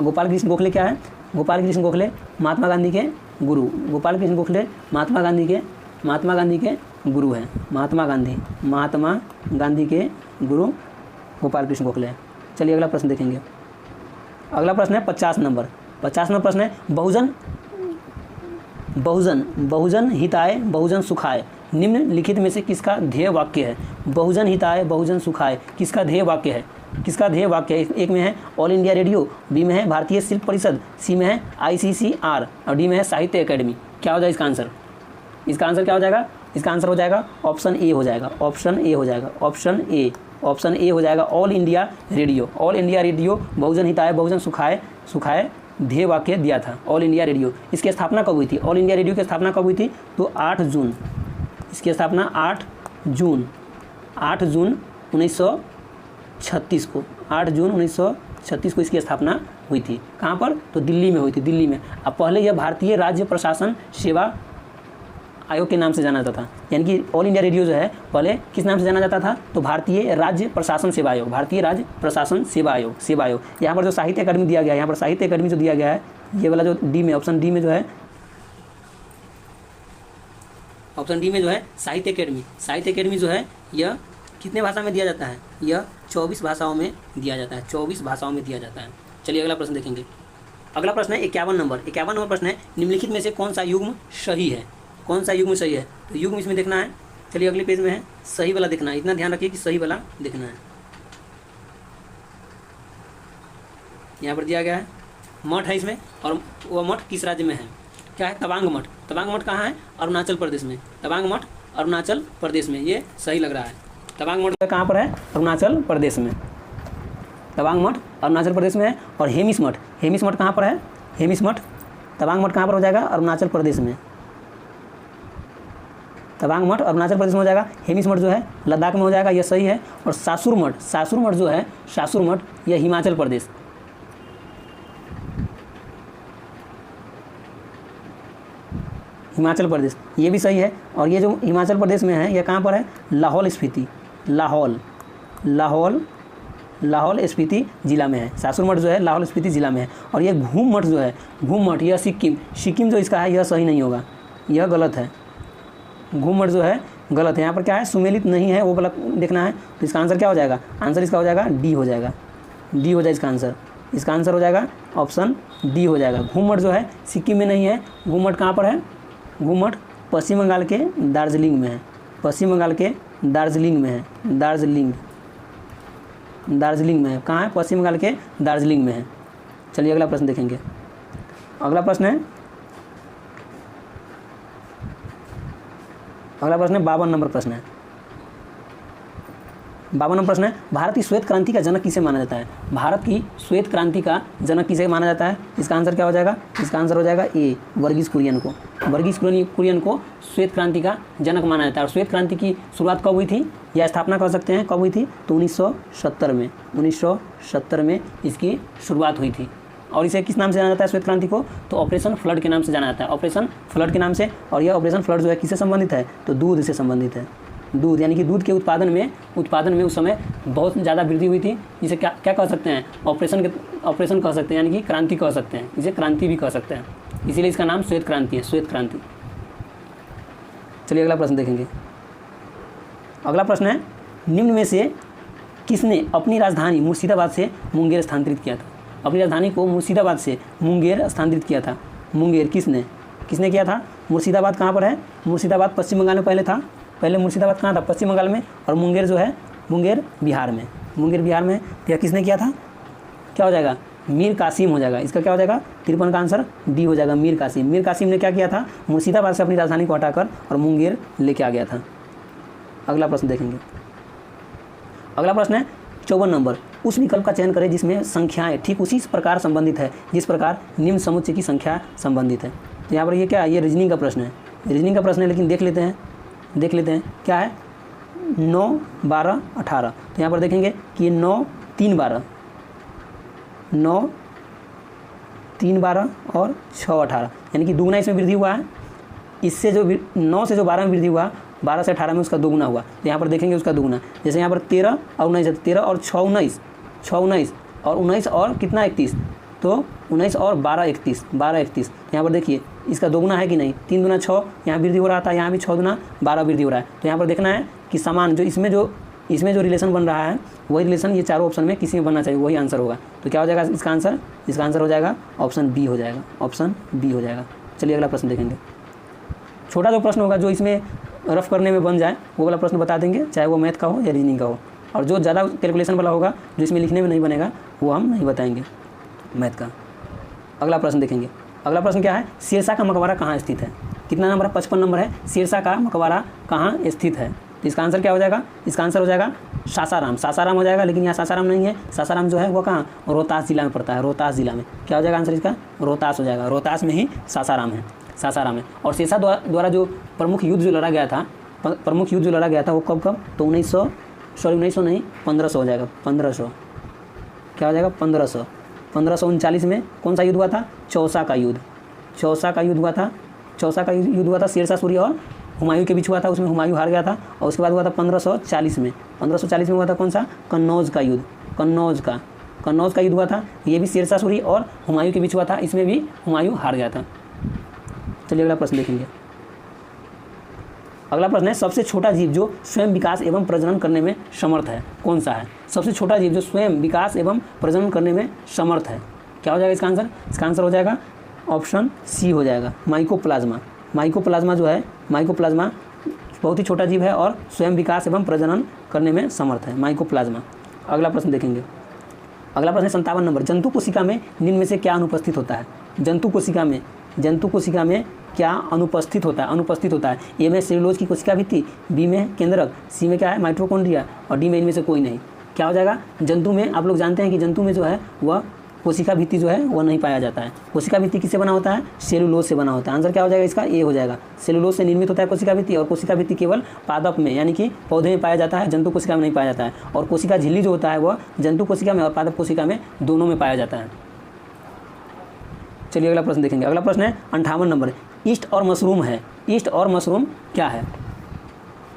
S1: गोपाल कृष्ण गोखले क्या है? गोपाल कृष्ण गोखले महात्मा गांधी के गुरु। गोपाल कृष्ण गोखले महात्मा गांधी के गुरु हैं। महात्मा गांधी के गुरु गोपाल कृष्ण गोखले हैं। चलिए अगला प्रश्न देखेंगे। अगला प्रश्न है 50 नंबर प्रश्न है बहुजन हिताय बहुजन सुखाय निम्नलिखित में से किसका ध्येय वाक्य है? बहुजन हिताय बहुजन सुखाय किसका ध्येय वाक्य है? एक में है ऑल इंडिया रेडियो, बी में है भारतीय शिल्प परिषद, सी में है ICCR और डी में है साहित्य अकेडमी। क्या हो जाएगा इसका आंसर? इसका आंसर क्या हो जाएगा? इसका आंसर हो जाएगा ऑप्शन ए हो जाएगा। ऑप्शन ए हो जाएगा ऑल इंडिया रेडियो बहुजन हिताय बहुजन सुखाय ध्येय वाक्य दिया था। ऑल इंडिया रेडियो इसकी स्थापना कब हुई थी? ऑल इंडिया रेडियो की स्थापना कब हुई थी? तो 8 जून, इसकी स्थापना 8 जून 1936 को 8 जून 1936 को इसकी स्थापना हुई थी। कहाँ पर? तो दिल्ली में हुई थी, दिल्ली में। अब पहले यह भारतीय राज्य प्रशासन सेवा आयोग के नाम से जाना जाता था। यानी कि ऑल इंडिया रेडियो जो है पहले किस नाम से जाना जाता था? तो भारतीय राज्य प्रशासन सेवा आयोग, सेवा आयोग। यहाँ पर जो साहित्य अकादमी दिया गया है, यहाँ पर साहित्य अकादमी जो दिया गया है, ये वाला जो डी में, ऑप्शन डी में जो है साहित्य अकेडमी जो है यह कितने भाषा में दिया जाता है? यह 24 भाषाओं में दिया जाता है। चलिए अगला प्रश्न देखेंगे। अगला प्रश्न है 51 नंबर प्रश्न है निम्नलिखित में से कौन सा युग्म सही है? तो युग्म इसमें देखना है। चलिए अगले पेज में है सही वाला देखना है। इतना ध्यान रखिए कि सही वाला देखना है। यहाँ पर दिया गया है मठ है इसमें, और वह मठ किस राज्य में है? क्या है? तवांग मठ कहाँ है? अरुणाचल प्रदेश में। अरुणाचल प्रदेश में, ये सही लग रहा है। तवांग मठ कहाँ पर है? अरुणाचल प्रदेश में। तवांग मठ अरुणाचल प्रदेश में है। और हेमिस मठ कहाँ पर है? तवांग मठ कहाँ पर हो जाएगा? अरुणाचल प्रदेश में। तवांग मठ अरुणाचल प्रदेश में हो जाएगा। हेमिस मठ जो है लद्दाख में हो जाएगा, यह सही है। और सासुर मठ जो है यह हिमाचल प्रदेश। ये भी सही है। और ये जो हिमाचल प्रदेश में है यह कहाँ पर है? लाहौल स्पीति जिला में है। सासुर मठ जो है लाहौल स्पीति जिला में है। और ये घूम मठ यह सिक्किम जो इसका है यह सही नहीं होगा, यह गलत है। घूम मठ जो है गलत है। यहाँ पर क्या है? सुमेलित नहीं है, वो गलत देखना है। तो इसका आंसर क्या हो जाएगा? आंसर इसका हो जाएगा डी हो जाएगा इसका आंसर हो जाएगा ऑप्शन डी हो जाएगा। घूम मठ जो है सिक्किम में नहीं है। घूम मठ कहाँ पर है? घूम मठ पश्चिम बंगाल के दार्जिलिंग में है। दार्जिलिंग में है। कहाँ है? पश्चिम बंगाल के दार्जिलिंग में है। चलिए अगला प्रश्न देखेंगे। अगला प्रश्न है 52 नंबर प्रश्न है। 52 नंबर प्रश्न है भारत की श्वेत क्रांति का जनक किसे माना जाता है? इसका आंसर क्या हो जाएगा? इसका आंसर हो जाएगा ए, वर्गीस कुरियन को श्वेत क्रांति का जनक माना जाता है। और श्वेत क्रांति की शुरुआत कब हुई थी या स्थापना कर सकते हैं कब हुई थी? तो 1970 में इसकी शुरुआत हुई थी। और इसे किस नाम से जाना जाता है श्वेत क्रांति को? तो ऑपरेशन फ्लड के नाम से जाना जाता है। और यह ऑपरेशन फ्लड जो है किससे संबंधित है? तो दूध से संबंधित है। दूध, यानी कि दूध के उत्पादन में उस समय बहुत ज़्यादा वृद्धि हुई थी, जिसे क्या क्या कह सकते हैं, ऑपरेशन कह सकते हैं, यानी कि क्रांति कह सकते हैं, इसे क्रांति भी कह सकते हैं, इसीलिए इसका नाम श्वेत क्रांति है, श्वेत क्रांति। चलिए अगला प्रश्न देखेंगे। अगला प्रश्न है, निम्न में से किसने अपनी राजधानी मुर्शिदाबाद से मुंगेर स्थानांतरित किया था? अपनी राजधानी को मुर्शिदाबाद से मुंगेर स्थानांतरित किया था। मुंगेर किसने किया था? मुर्शिदाबाद कहाँ पर है? मुर्शिदाबाद पश्चिम बंगाल में पहले था। पहले मुर्शिदाबाद कहाँ था? पश्चिम बंगाल में। और मुंगेर जो है, मुंगेर बिहार में। मुंगेर बिहार में यह किसने किया था? क्या हो जाएगा? मीर कासिम हो जाएगा। इसका क्या हो जाएगा? 53 का आंसर डी हो जाएगा, मीर कासिम। मीर कासिम ने क्या किया था? मुर्शिदाबाद से अपनी राजधानी को हटाकर और मुंगेर लेके आ गया था। अगला प्रश्न देखेंगे। अगला प्रश्न है 54 नंबर, उस विकल्प का चयन करें जिसमें संख्याएं ठीक उसी प्रकार संबंधित है जिस प्रकार निम्न समुच्चय की संख्या संबंधित है। तो यहाँ पर ये क्या है? ये रीजनिंग का प्रश्न है। रीजनिंग का प्रश्न है, लेकिन देख लेते हैं क्या है। 9, 12, 18। तो यहाँ पर देखेंगे कि 9, 3, 12, 9, 3, 12 और 6, 18, यानी कि दुगुना इसमें वृद्धि हुआ है। इससे जो 9 से जो 12 में वृद्धि हुआ, 12 से 18 में उसका दोगुना हुआ। तो यहाँ पर देखेंगे उसका दुगुना। जैसे यहाँ पर 13 और 19 है, 13 और 6, 19, 6, 19 और 19 और कितना 31, तो 19 और 12, 31, 12, 31। यहाँ पर देखिए इसका दोगुना है कि नहीं? 3 दूना 6, यहाँ वृद्धि हो रहा था, यहाँ भी 6 दूना 12 वृद्धि हो रहा है। तो यहाँ पर देखना है कि समान जो इसमें जो रिलेशन बन रहा है वही रिलेशन ये चारों ऑप्शन में किसी में बनना चाहिए, वही आंसर होगा। तो क्या हो जाएगा इसका आंसर? इसका आंसर हो जाएगा ऑप्शन बी हो जाएगा, ऑप्शन बी हो जाएगा। चलिए अगला प्रश्न देखेंगे। छोटा जो प्रश्न होगा जो इसमें रफ करने में बन जाए वो वाला प्रश्न बता देंगे, चाहे वो मैथ का हो या रीजनिंग का हो। और जो ज़्यादा कैलकुलेशन वाला होगा जो इसमें लिखने में नहीं बनेगा वो हम नहीं बताएंगे मैथ का। अगला प्रश्न देखेंगे। अगला प्रश्न क्या है? शेरशाह का मकबरा कहाँ स्थित है? कितना नंबर है? 55 नंबर है। शेरशाह का मकबरा कहाँ स्थित है? तो इसका आंसर क्या हो जाएगा? इसका आंसर हो जाएगा सासाराम। सासाराम हो जाएगा, लेकिन यहाँ सासाराम नहीं है। सासाराम जो है वो कहाँ? रोहतास जिला में पड़ता है, रोहतास जिला में। क्या हो जाएगा आंसर इसका? रोहतास हो जाएगा। रोहतास में ही सासाराम है, सासाराम है। और शेरशाह द्वारा जो प्रमुख युद्ध जो लड़ा गया था वो कब? तो 1900 नहीं, 1500 हो जाएगा, 1500। क्या हो जाएगा? 1539 में कौन सा युद्ध हुआ था? चौसा का युद्ध। चौसा का युद्ध हुआ था शेरशाह सूरी और हुमायूं के बीच हुआ था। उसमें हुमायूं हार गया था। और उसके बाद हुआ था 1540 में हुआ था कौन सा? कन्नौज का युद्ध। कन्नौज का युद्ध हुआ था। ये भी शेरशाह सूरी और हुमायूं के बीच हुआ था। इसमें भी हुमायूं हार गया था। चलिए अगला प्रश्न देखेंगे। अगला प्रश्न है, सबसे छोटा जीव जो स्वयं विकास एवं प्रजनन करने में समर्थ है कौन सा है? सबसे छोटा जीव जो स्वयं विकास एवं प्रजनन करने में समर्थ है, क्या हो जाएगा इसका आंसर? इसका आंसर हो जाएगा ऑप्शन सी हो जाएगा, माइकोप्लाज्मा। माइकोप्लाज्मा जो है, माइकोप्लाज्मा बहुत ही छोटा जीव है और स्वयं विकास एवं प्रजनन करने में समर्थ है, माइकोप्लाज्मा। अगला प्रश्न देखेंगे। अगला प्रश्न 57 नंबर, जंतु कोशिका में निम्न में से क्या अनुपस्थित होता है? जंतु कोशिका में क्या अनुपस्थित होता है? ए में सेलुलोज की कोशिका भित्ति, बी में केंद्रक, सी में क्या है? माइटोकॉन्ड्रिया, और डी में इनमें से कोई नहीं। क्या हो जाएगा? जंतु में आप लोग जानते हैं कि जंतु में जो है वह कोशिका भित्ति जो है वह नहीं पाया जाता है। कोशिका भित्ति किससे बना होता है? सेलुलोज से बना होता है। आंसर क्या हो जाएगा इसका? ए हो जाएगा। सेलुलोज से निर्मित होता है कोशिका भित्ति, और कोशिका भित्ति केवल पादप में यानी कि पौधे में पाया जाता है, जंतु कोशिका में नहीं पाया जाता है। और कोशिका झिल्ली जो होता है वह जंतु कोशिका में और पादप कोशिका में दोनों में पाया जाता है। चलिए अगला प्रश्न देखेंगे। अगला प्रश्न है 58 नंबर, ईस्ट और मशरूम है। ईस्ट और मशरूम क्या है?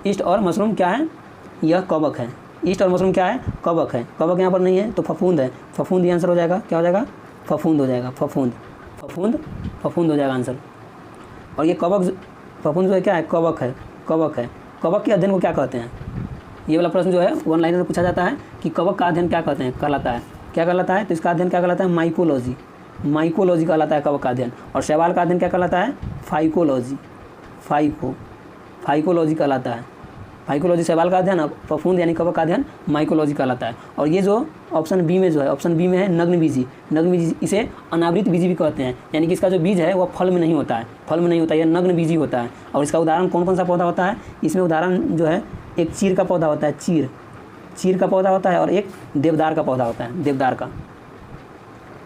S1: ईस्ट और मशरूम क्या है? यह कवक है। ईस्ट और मशरूम क्या है? कवक है। कवक यहाँ पर नहीं है तो फफूंद है। फफूंद ये आंसर हो जाएगा। क्या हो जाएगा? फफूंद हो जाएगा। फफूंद हो जाएगा आंसर। और ये फफूंद जो है क्या है? कवक है। कवक के अध्ययन को क्या कहते हैं? ये वाला प्रश्न जो है वन लाइनर में पूछा जाता है कि कवक का अध्ययन क्या कहते हैं? क्या कहलाता है? तो इसका अध्ययन क्या कहलाता है? माइकोलॉजी कहलाता है कवक का अध्ययन। और शैवाल का अध्ययन क्या कहलाता है? फाइकोलॉजी कहलाता है। फाइकोलॉजी शैवाल का अध्ययन, फफूंद यानी कवक का अध्ययन माइकोलॉजी कहलाता है। और ये जो ऑप्शन बी में है नग्नबीजी, इसे अनावृत बीजी भी कहते हैं, यानी कि इसका जो बीज है वह फल में नहीं होता है, यह नग्नबीजी होता है। और इसका उदाहरण कौन सा पौधा होता है? इसमें उदाहरण जो है एक चीर का पौधा होता है, चीर का पौधा होता है, और एक देवदार का पौधा होता है, देवदार का।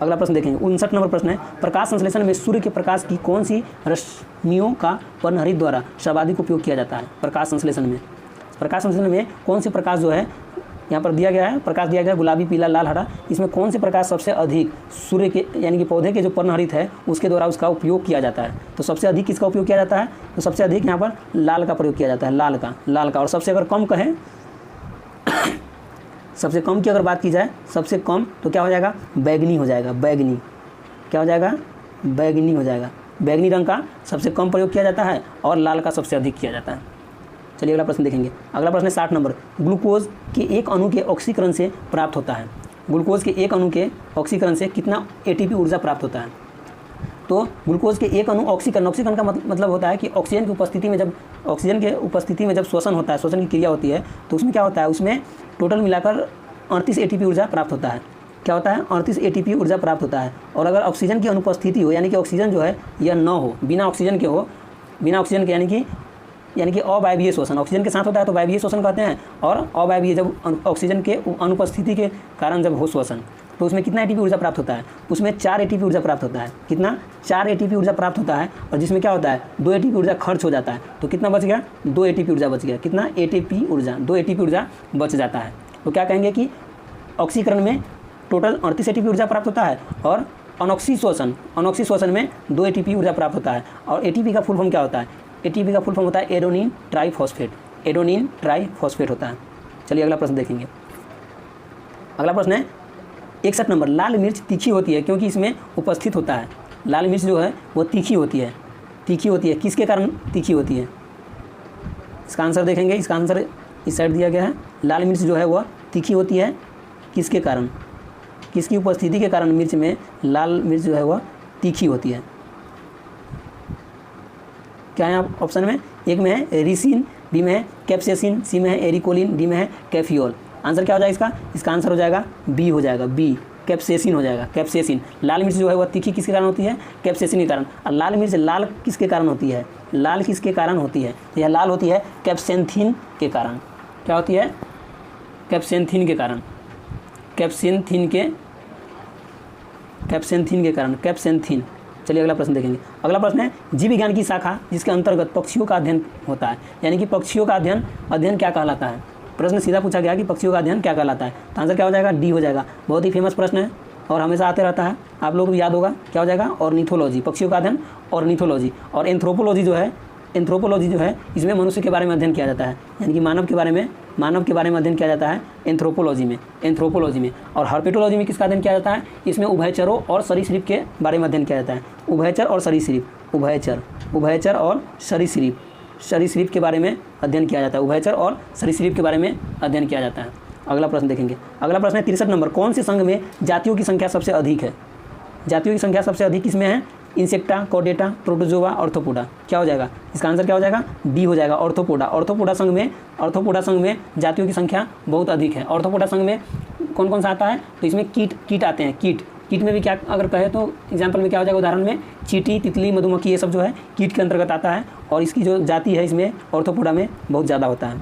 S1: अगला प्रश्न देखेंगे। 59 नंबर प्रश्न है, प्रकाश संश्लेषण में सूर्य के प्रकाश की कौन सी रश्मियों का पर्णहरित द्वारा सर्वाधिक उपयोग किया जाता है? प्रकाश संश्लेषण में कौन से प्रकाश जो है यहाँ पर दिया गया है प्रकाश दिया गया है गुलाबी, पीला, लाल, हरा। इसमें कौन से प्रकाश सबसे अधिक सूर्य के यानी कि पौधे के जो पर्णहरित है उसके द्वारा उसका उपयोग किया जाता है? तो सबसे अधिक किसका उपयोग किया जाता है? तो सबसे अधिक यहाँ पर लाल का प्रयोग किया जाता है, लाल का। और सबसे अगर कम कहें, सबसे कम की अगर बात की जाए, सबसे कम तो क्या हो जाएगा? बैगनी हो जाएगा। बैगनी क्या हो जाएगा? बैगनी हो जाएगा। बैगनी रंग का सबसे कम प्रयोग किया जाता है और लाल का सबसे अधिक किया जाता है। चलिए अगला प्रश्न देखेंगे। अगला प्रश्न है 60 नंबर। ग्लूकोज के एक अणु के ऑक्सीकरण से प्राप्त होता है, ग्लूकोज के एक अणु के ऑक्सीकरण से कितना एटीपी ऊर्जा प्राप्त होता है? तो ग्लूकोज के एक अणु ऑक्सीकरण का मतलब होता है कि ऑक्सीजन की उपस्थिति में जब श्वसन होता है, श्वसन की क्रिया होती है, तो उसमें क्या होता है? उसमें टोटल मिलाकर 38 एटीपी ऊर्जा प्राप्त होता है। क्या होता है? 38 एटीपी ऊर्जा प्राप्त होता है। और अगर ऑक्सीजन की अनुपस्थिति हो, यानी कि ऑक्सीजन जो है यह न हो, बिना ऑक्सीजन के यानी कि अवायवीय श्वसन, ऑक्सीजन के साथ होता है तो वायवीय श्वसन कहते हैं, और अवायवीय जब ऑक्सीजन के अनुपस्थिति के कारण जब हो श्वसन, तो उसमें कितना एटीपी ऊर्जा प्राप्त होता है? उसमें 4 एटीपी ऊर्जा प्राप्त होता है। कितना? 4 एटीपी ऊर्जा प्राप्त होता है। और जिसमें क्या होता है? 2 एटीपी ऊर्जा खर्च हो जाता है। तो कितना बच गया? 2 एटीपी ऊर्जा बच गया। कितना? 2 एटीपी ऊर्जा बच जाता है। तो क्या कहेंगे कि ऑक्सीकरण में टोटल 38 एटीपी ऊर्जा प्राप्त होता है और अनॉक्सी श्वसन में 2 एटीपी ऊर्जा प्राप्त होता है। और एटीपी का फुल फॉर्म क्या होता है? एटीपी का फुल फॉर्म होता है एडेनिन ट्राइफॉस्फेट होता है। चलिए अगला प्रश्न देखेंगे। अगला प्रश्न है 61 नंबर। लाल मिर्च तीखी होती है क्योंकि इसमें उपस्थित होता है। लाल मिर्च जो है वो तीखी होती है। किसके कारण तीखी होती है? इसका आंसर देखेंगे। इसका आंसर इस साइड दिया गया है। लाल मिर्च जो है वह तीखी होती है किसके कारण? किसकी उपस्थिति के कारण लाल मिर्च जो है वह तीखी होती है? क्या है आप ऑप्शन में? एक में है रिसिन, बी में है कैप्सेसिन, सी में है एरिकोलिन, डी में है कैफियोल। आंसर क्या हो जाएगा इसका? इसका आंसर हो जाएगा बी हो जाएगा, बी कैप्सेसिन हो जाएगा। कैप्सेसिन। लाल मिर्च जो है वह तीखी किसके कारण होती है? कैप्सेसिन के कारण। और लाल मिर्च लाल किसके कारण होती है? लाल किसके कारण होती है? यह लाल होती है कैप्सेंथिन के कारण। क्या होती है? कैप्सेंथिन के कारण। कैप्सेंथिन। चलिए अगला प्रश्न देखेंगे। अगला प्रश्न है जीव विज्ञान की शाखा जिसके अंतर्गत पक्षियों का अध्ययन होता है, यानी कि पक्षियों का अध्ययन क्या कहलाता है? प्रश्न सीधा पूछा गया कि पक्षियों का अध्ययन क्या कहलाता है। तो आंसर क्या हो जाएगा? डी हो जाएगा। बहुत ही फेमस प्रश्न है और हमेशा आते रहता है, आप लोग को याद होगा। क्या हो जाएगा? ऑर्निथोलॉजी। पक्षियों का अध्ययन ऑर्निथोलॉजी। और एंथ्रोपोलॉजी जो है इसमें मनुष्य के बारे में अध्ययन किया जाता है, यानी कि मानव के बारे में अध्ययन किया जाता है एंथ्रोपोलॉजी में। और हर्पेटोलॉजी में किसका अध्ययन किया जाता है? इसमें उभयचरों और सरीसृप के बारे में अध्ययन किया जाता है। उभयचर और सरीसृप के बारे में अध्ययन किया जाता है। उभयचर और सरीसृप के बारे में अध्ययन किया जाता है। अगला प्रश्न देखेंगे। अगला प्रश्न है 63 नंबर। कौन से संघ में जातियों की संख्या सबसे अधिक है? जातियों की संख्या सबसे अधिक किसमें है? Insecta, Chordata, protozoa, arthropoda. क्या हो जाएगा? इसका आंसर क्या हो जाएगा? डी हो जाएगा, ऑर्थोपोडा। ऑर्थोपोडा संघ में जातियों की संख्या बहुत अधिक है। ऑर्थोपोडा संघ में कौन कौन सा आता है? तो इसमें कीट आते हैं। कीट में भी क्या अगर कहे तो एग्जाम्पल में क्या हो जाएगा? उदाहरण में चींटी, तितली, मधुमक्खी, ये सब जो है कीट के अंतर्गत आता है। और इसकी जो जाति है इसमें ऑर्थोपोडा में बहुत ज़्यादा होता है।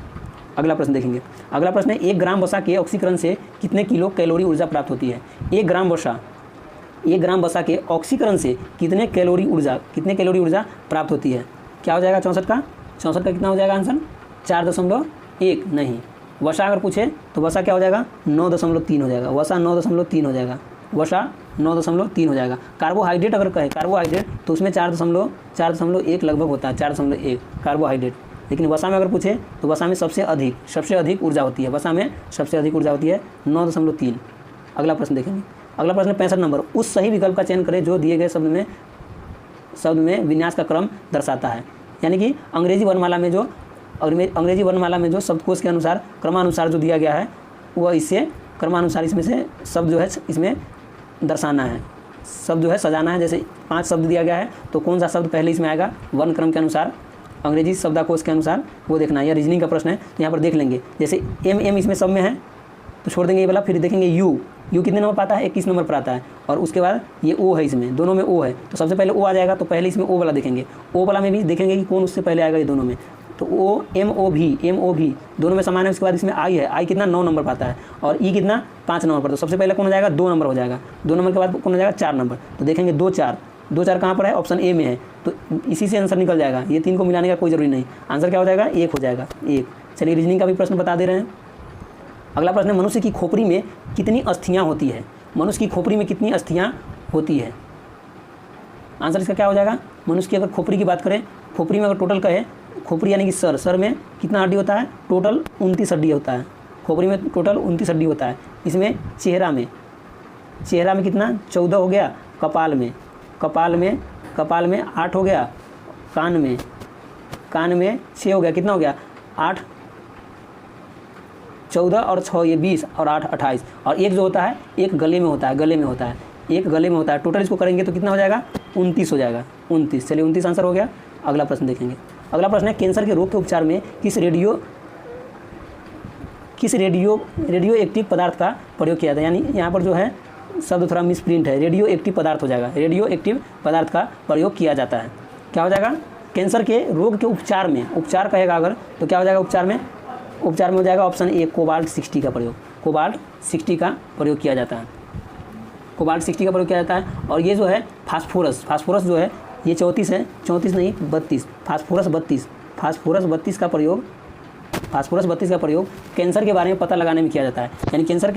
S1: अगला प्रश्न देखेंगे। अगला प्रश्न है 1 ग्राम वसा के ऑक्सीकरण से कितने किलो कैलोरी ऊर्जा प्राप्त होती है? 1 ग्राम वसा के ऑक्सीकरण से कितने कैलोरी ऊर्जा प्राप्त होती है? क्या हो जाएगा? 64 का कितना हो जाएगा आंसर? 4.1 नहीं। वसा अगर पूछे तो वसा क्या हो जाएगा? 9.3 हो जाएगा। वसा 9.3 हो जाएगा। कार्बोहाइड्रेट अगर कहे तो उसमें 4.1 लगभग होता है। 4.1 कार्बोहाइड्रेट। लेकिन वसा में अगर पूछे तो वसा में सबसे अधिक ऊर्जा होती है। वसा में सबसे अधिक ऊर्जा होती है 9.3। अगला प्रश्न देखेंगे। अगला प्रश्न 65 नंबर। उस सही विकल्प का चयन करें जो दिए गए शब्द में विन्यास का क्रम दर्शाता है, यानी कि अंग्रेजी वर्णमाला में जो शब्दकोश के अनुसार क्रमानुसार जो दिया गया है वह इससे क्रमानुसार इसमें से शब्द जो है इसमें दर्शाना है, शब्द जो है सजाना है। जैसे 5 शब्द दिया गया है तो कौन सा शब्द पहले इसमें आएगा वर्ण क्रम के अनुसार, अंग्रेजी शब्दकोश के अनुसार, वो देखना है। यह रीजनिंग का प्रश्न है, तो यहाँ पर देख लेंगे। जैसे एम इसमें सब में है तो छोड़ देंगे ये वाला, फिर देखेंगे यू कितने नंबर पर आता है? 21 नंबर पर आता है। और उसके बाद ये ओ है, इसमें दोनों में ओ है, तो सबसे पहले ओ आ जाएगा, तो पहले इसमें ओ वाला देखेंगे। ओ वाला में भी देखेंगे कि कौन उससे पहले आएगा, ये दोनों में। तो ओ एम ओ भी दोनों में समान है। उसके बाद इसमें आई है, आई कितना 9 नंबर पर आता है, और ई कितना 5 नंबर पर। तो सबसे पहले कौन हो जाएगा? 2 नंबर हो जाएगा। 2 नंबर के बाद कौन हो जाएगा? 4 नंबर। तो देखेंगे 2 4 कहाँ पर है? ऑप्शन ए में है, तो इसी से आंसर निकल जाएगा। ये 3 को मिलाने का कोई जरूरी नहीं, आंसर क्या हो जाएगा? 1 हो जाएगा, 1। चलिए रीजनिंग का भी प्रश्न बता दे रहे हैं। अगला प्रश्न है मनुष्य की खोपड़ी में कितनी अस्थियाँ होती है? मनुष्य की खोपड़ी में कितनी अस्थियाँ होती है? आंसर इसका क्या हो जाएगा? मनुष्य की अगर खोपड़ी की बात करें, खोपड़ी में अगर टोटल कहे, खोपड़ी यानी कि सर में कितना हड्डी होता है? टोटल 29 हड्डी होता है। खोपड़ी में टोटल 29 हड्डी होता है। इसमें चेहरा में कितना? 14 हो गया। कपाल में 8 हो गया। कान में 6 हो गया। कितना हो गया? 8, 14 और 6 ये 20 और 8 28। और एक जो होता है, एक गले में होता है, एक गले में होता है। टोटल इसको करेंगे तो कितना हो जाएगा? 29 हो जाएगा। 29, चलिए 29 आंसर हो गया। अगला प्रश्न देखेंगे। अगला प्रश्न है कैंसर के रोग के उपचार में किस रेडियो एक्टिव पदार्थ का प्रयोग किया जाता है? यानी यहाँ पर जो है शब्द थोड़ा मिसप्रिंट है, रेडियो एक्टिव पदार्थ हो जाएगा। रेडियो एक्टिव पदार्थ का प्रयोग किया जाता है। क्या हो जाएगा? कैंसर के रोग के उपचार में, उपचार कहेगा अगर तो क्या हो जाएगा? उपचार में हो जाएगा ऑप्शन ए कोबाल्ट 60 का प्रयोग। कोबाल्ट 60 का प्रयोग किया जाता है। कोबाल्ट 60 का प्रयोग किया जाता है। और ये जो है फास्फोरस जो है ये 34 है, 34 नहीं 32, फास्फोरस 32 का प्रयोग कैंसर के बारे में पता लगाने में किया जाता है। यानी कैंसर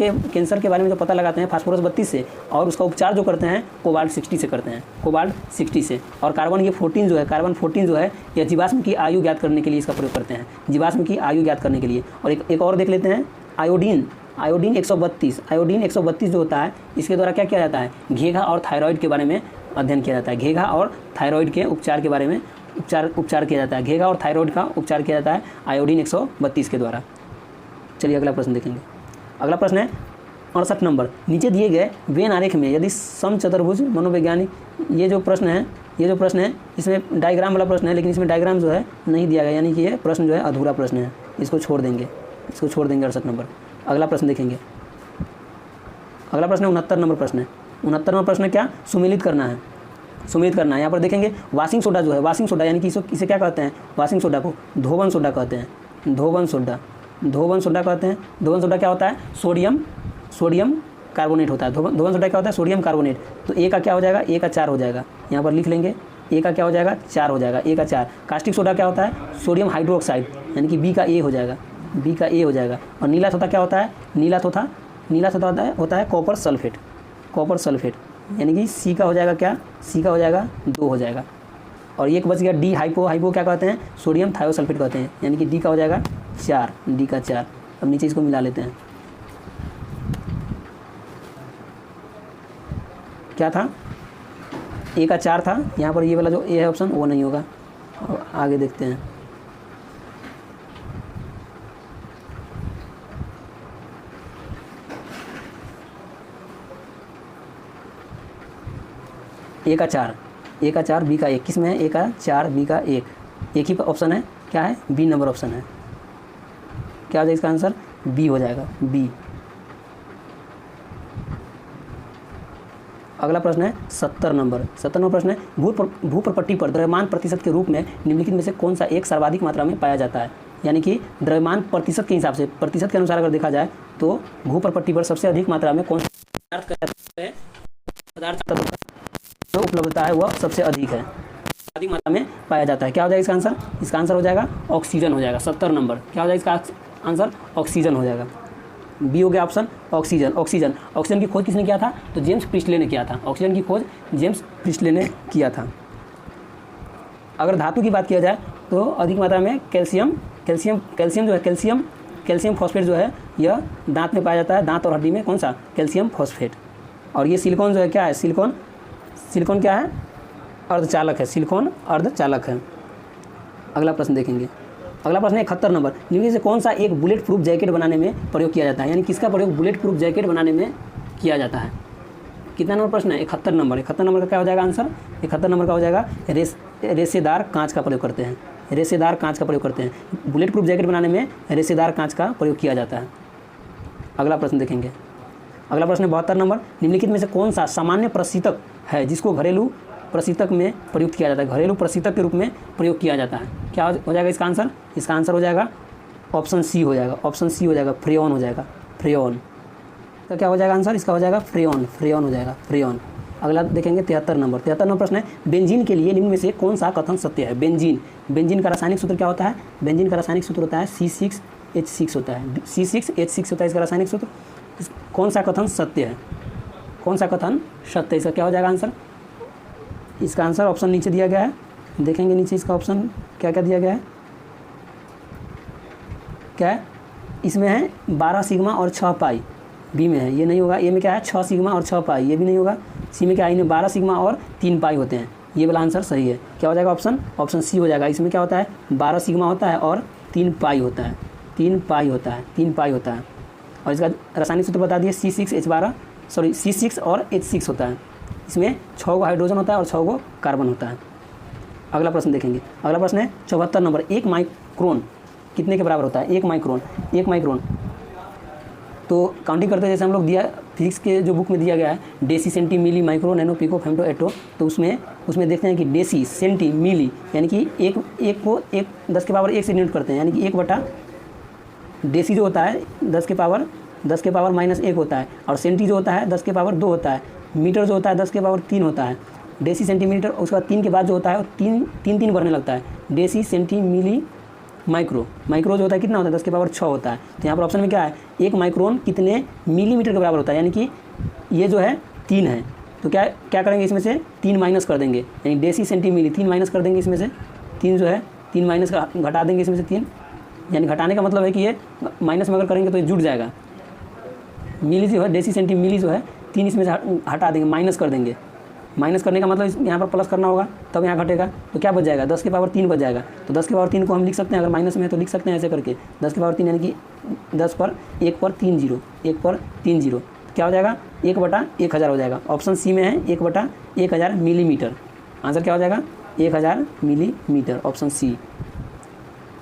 S1: के बारे में जो पता लगाते हैं फास्फोरस 32 से, और उसका उपचार जो करते हैं कोबाल्ट 60 से करते हैं, कोबाल्ट 60 से। और कार्बन 14 जो है यह जीवाश्म की आयु ज्ञात करने के लिए इसका प्रयोग करते हैं, जीवाश्म की आयु ज्ञात करने के लिए। और एक और देख लेते हैं, आयोडीन 132 जो होता है इसके द्वारा क्या किया जाता है? घेघा और थायराइड के बारे में अध्ययन किया जाता है। घेघा और थायराइड के उपचार के बारे में उपचार किया जाता है। घेघा और थायराइड का उपचार किया जाता है आयोडीन 132 के द्वारा। चलिए अगला प्रश्न देखेंगे। अगला प्रश्न है 68 नंबर। नीचे दिए गए वेन आरेख में यदि समचतुर्भुज मनोवैज्ञानिक, ये जो प्रश्न है इसमें डायग्राम वाला प्रश्न है, लेकिन इसमें डायग्राम जो है नहीं दिया गया, यानी कि ये प्रश्न जो है अधूरा प्रश्न है, इसको छोड़ देंगे 68 नंबर। अगला प्रश्न देखेंगे। अगला प्रश्न 69 नंबर प्रश्न है। 69 नंबर प्रश्न क्या? सुमेलित करना है। यहाँ पर देखेंगे वाशिंग सोडा जो है, वाशिंग सोडा यानी कि इसे क्या कहते हैं? वाशिंग सोडा को धोवन सोडा कहते हैं। धोवन सोडा क्या होता है? सोडियम कार्बोनेट होता है। धोवन सोडा क्या होता है? Sodium carbonate. तो ए का क्या हो जाएगा? ए का 4 हो जाएगा। यहाँ पर लिख लेंगे ए का क्या हो जाएगा? 4 हो जाएगा। ए का 4। कास्टिक सोडा क्या होता है? सोडियम हाइड्रोक्साइड, यानी कि बी का ए हो जाएगा। और नीला सोडा क्या होता है? नीला सोडा होता है कॉपर सल्फेट, यानी कि सी का हो जाएगा क्या? सी का हो जाएगा 2 हो जाएगा। और एक बच गया डी, हाइपो क्या कहते हैं? सोडियम थायोसल्फेट कहते हैं, यानी कि डी का हो जाएगा 4, डी का 4। अब नीचे इसको मिला लेते हैं। क्या था? ए का 4 था। यहाँ पर ये वाला जो ए है ऑप्शन वो नहीं होगा। और आगे देखते हैं। ए का 4 बी का 1, किस में है? ए का 4 बी का 1, एक ही ऑप्शन है। क्या है? बी नंबर ऑप्शन है। क्या हो जाएगा इसका आंसर? बी हो जाएगा, बी। अगला प्रश्न है 70 नंबर प्रश्न है भूप्रपट्टी पर द्रव्यमान प्रतिशत के रूप में निम्नलिखित में से कौन सा एक सर्वाधिक मात्रा में पाया जाता है? यानी कि द्रव्यमान प्रतिशत के हिसाब से, प्रतिशत के अनुसार अगर देखा जाए तो भूप्रपट्टी पर सबसे अधिक मात्रा में कौन सा पदार्थ जो उपलब्धता है वह सबसे अधिक है, अधिक मात्रा में पाया जाता है। क्या हो जाएगा इसका आंसर? इसका आंसर हो जाएगा ऑक्सीजन हो जाएगा। 70 नंबर क्या हो जाएगा इसका आंसर? ऑक्सीजन हो जाएगा। बी हो गया ऑप्शन ऑक्सीजन की खोज किसने किया था? तो जेम्स प्रिस्टले ने किया था। ऑक्सीजन की खोज जेम्स प्रिस्टले ने किया था। अगर धातु की बात किया जाए तो अधिक मात्रा में कैल्शियम जो है कैल्शियम फॉस्फेट जो है यह दांत में पाया जाता है। दांत और हड्डी में कौन सा? Calcium phosphate. और ये सिलिकॉन जो है क्या है? सिलिकॉन क्या है? अर्धचालक है। सिलिकॉन अर्धचालक है। अगला प्रश्न देखेंगे। अगला प्रश्न है 71 नंबर। निम्न से कौन सा एक बुलेट प्रूफ जैकेट बनाने में प्रयोग किया जाता है? यानी किसका प्रयोग बुलेट प्रूफ जैकेट बनाने में किया जाता है? कितना नंबर प्रश्न है? 71 नंबर। 71 नंबर का क्या हो जाएगा आंसर? 71 नंबर का हो जाएगा रेशेदार कांच का प्रयोग करते हैं। बुलेट प्रूफ जैकेट बनाने में रेशेदार कांच का प्रयोग किया जाता है। अगला प्रश्न देखेंगे। अगला प्रश्न है 72 नंबर। निम्नलिखित में से कौन सा सामान्य प्रशीतक है जिसको घरेलू प्रशीतक में प्रयुक्त किया जाता है? घरेलू प्रशीतक के रूप में प्रयोग किया जाता है। क्या हो जाएगा इसका आंसर? इसका आंसर हो जाएगा ऑप्शन सी हो जाएगा। फ्रेयॉन हो जाएगा। तो क्या हो जाएगा आंसर? इसका हो जाएगा फ्रेयॉन हो जाएगा। अगला देखेंगे 73 नंबर प्रश्न है बेंजीन के लिए निम्न में से कौन सा कथन सत्य है? बेंजीन का रासायनिक सूत्र क्या होता है? बेंजीन का रासायनिक सूत्र होता है H6 होता है, C6H6 होता है इसका रासायनिक सूत्र। कौन सा कथन सत्य है, कौन सा कथन सत्य है, इसका क्या हो जाएगा आंसर? इसका आंसर ऑप्शन नीचे दिया गया है, देखेंगे नीचे इसका ऑप्शन क्या क्या दिया गया है। क्या है इसमें है 12 सिग्मा और 6 पाई, बी में है, ये नहीं होगा। ए में क्या है 6 सिग्मा और 6 पाई, ये भी नहीं होगा। सी में क्या है, इनमें 12 सिग्मा और 3 पाई होते हैं, ये वाला आंसर सही है। क्या हो जाएगा ऑप्शन सी हो जाएगा। इसमें क्या होता है 12 सिग्मा होता है और 3 पाई होता है, 3 पाई होता है, 3 पाई होता है। और इसका रासायनिक सूत्र बता दिए, C6 और H6 होता है। इसमें 6 गो हाइड्रोजन होता है और 6 गो कार्बन होता है। अगला प्रश्न देखेंगे, अगला प्रश्न है 74 नंबर। 1 माइक्रोन कितने के बराबर होता है? 1 माइक्रोन तो काउंटिंग करते हैं, जैसे हम लोग दिया फिजिक्स के जो बुक में दिया गया है डेसी, सेंटी, मिली, माइक्रो, नैनो, पिको, फेम्टो, एटो, तो उसमें देखते हैं कि डेसी, सेंटी, मिली यानी कि एक को 10 के पावर 1 से डिनोट करते हैं, यानी कि 1 बटा डेसी जो होता है 10 के पावर -1 होता है, और सेंटी जो होता है 10 के पावर 2 होता है, मीटर जो होता है 10 के पावर 3 होता है, डेसी, सेंटीमीटर, उसके बाद 3 के बाद जो होता है 3 बढ़ने लगता है, डेसी, सेंटी, मिली, माइक्रो जो होता है कितना होता है 10 के पावर 6 होता है। तो यहाँ पर ऑप्शन में क्या है 1 माइक्रोन कितने मिलीमीटर के बराबर होता है, यानी कि ये जो है 3 है, तो क्या करेंगे इसमें से 3 माइनस कर देंगे, यानी डेसी, सेंटी, मिली 3 माइनस कर देंगे इसमें से, 3 जो है 3 माइनस घटा देंगे इसमें से 3, यानी घटाने का मतलब है कि ये माइनस में अगर करेंगे तो ये जुड़ जाएगा। मिली जो है डेसी, सेंटी, मिली जो है 3 इसमें से हटा देंगे, माइनस कर देंगे। माइनस करने का मतलब यहाँ पर प्लस करना होगा तब यहाँ घटेगा, तो क्या बच जाएगा 10 के पावर 3 बच जाएगा। तो 10 के पावर 3 को हम लिख सकते हैं, अगर माइनस में है तो लिख सकते हैं ऐसे करके 10 के पावर 3 यानी कि 10 पर 1 पर 3 जीरो, 1 पर 3 जीरो, क्या हो जाएगा 1/1000 हो जाएगा। ऑप्शन सी में है 1/1000 मिलीमीटर, आंसर क्या हो जाएगा 1000 मिलीमीटर, ऑप्शन सी।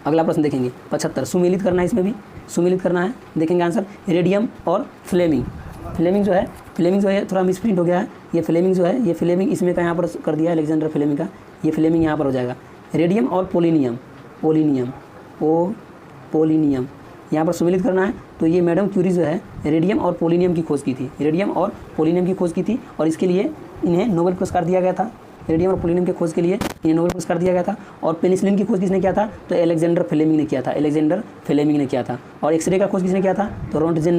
S1: अगला प्रश्न देखेंगे 75, सुमेलित करना है, इसमें भी सुमेलित करना है, देखेंगे आंसर। रेडियम और फ्लेमिंग जो है थोड़ा मिसप्रिंट हो गया है, ये फ्लेमिंग जो है, ये फ्लेमिंग इसमें का यहाँ पर कर दिया है अलेक्जेंडर फ्लेमिंग का, ये फ्लेमिंग यहाँ पर हो जाएगा। रेडियम और पोलिनियम यहाँ पर सुमेलित करना है, तो ये मैडम क्यूरी जो है रेडियम और पोलिनियम की खोज की थी, और इसके लिए इन्हें नोबेल पुरस्कार दिया गया था। रेडियम और पोलिनियम के खोज के लिए इन्हें नोबेल पुरस्कार दिया गया था। और पेनिसिलिन की खोज किसने किया था? तो अलेक्जेंडर फ्लेमिंग ने किया था। और एक्सरे का खोज किसने किया था? तो रोंटजेन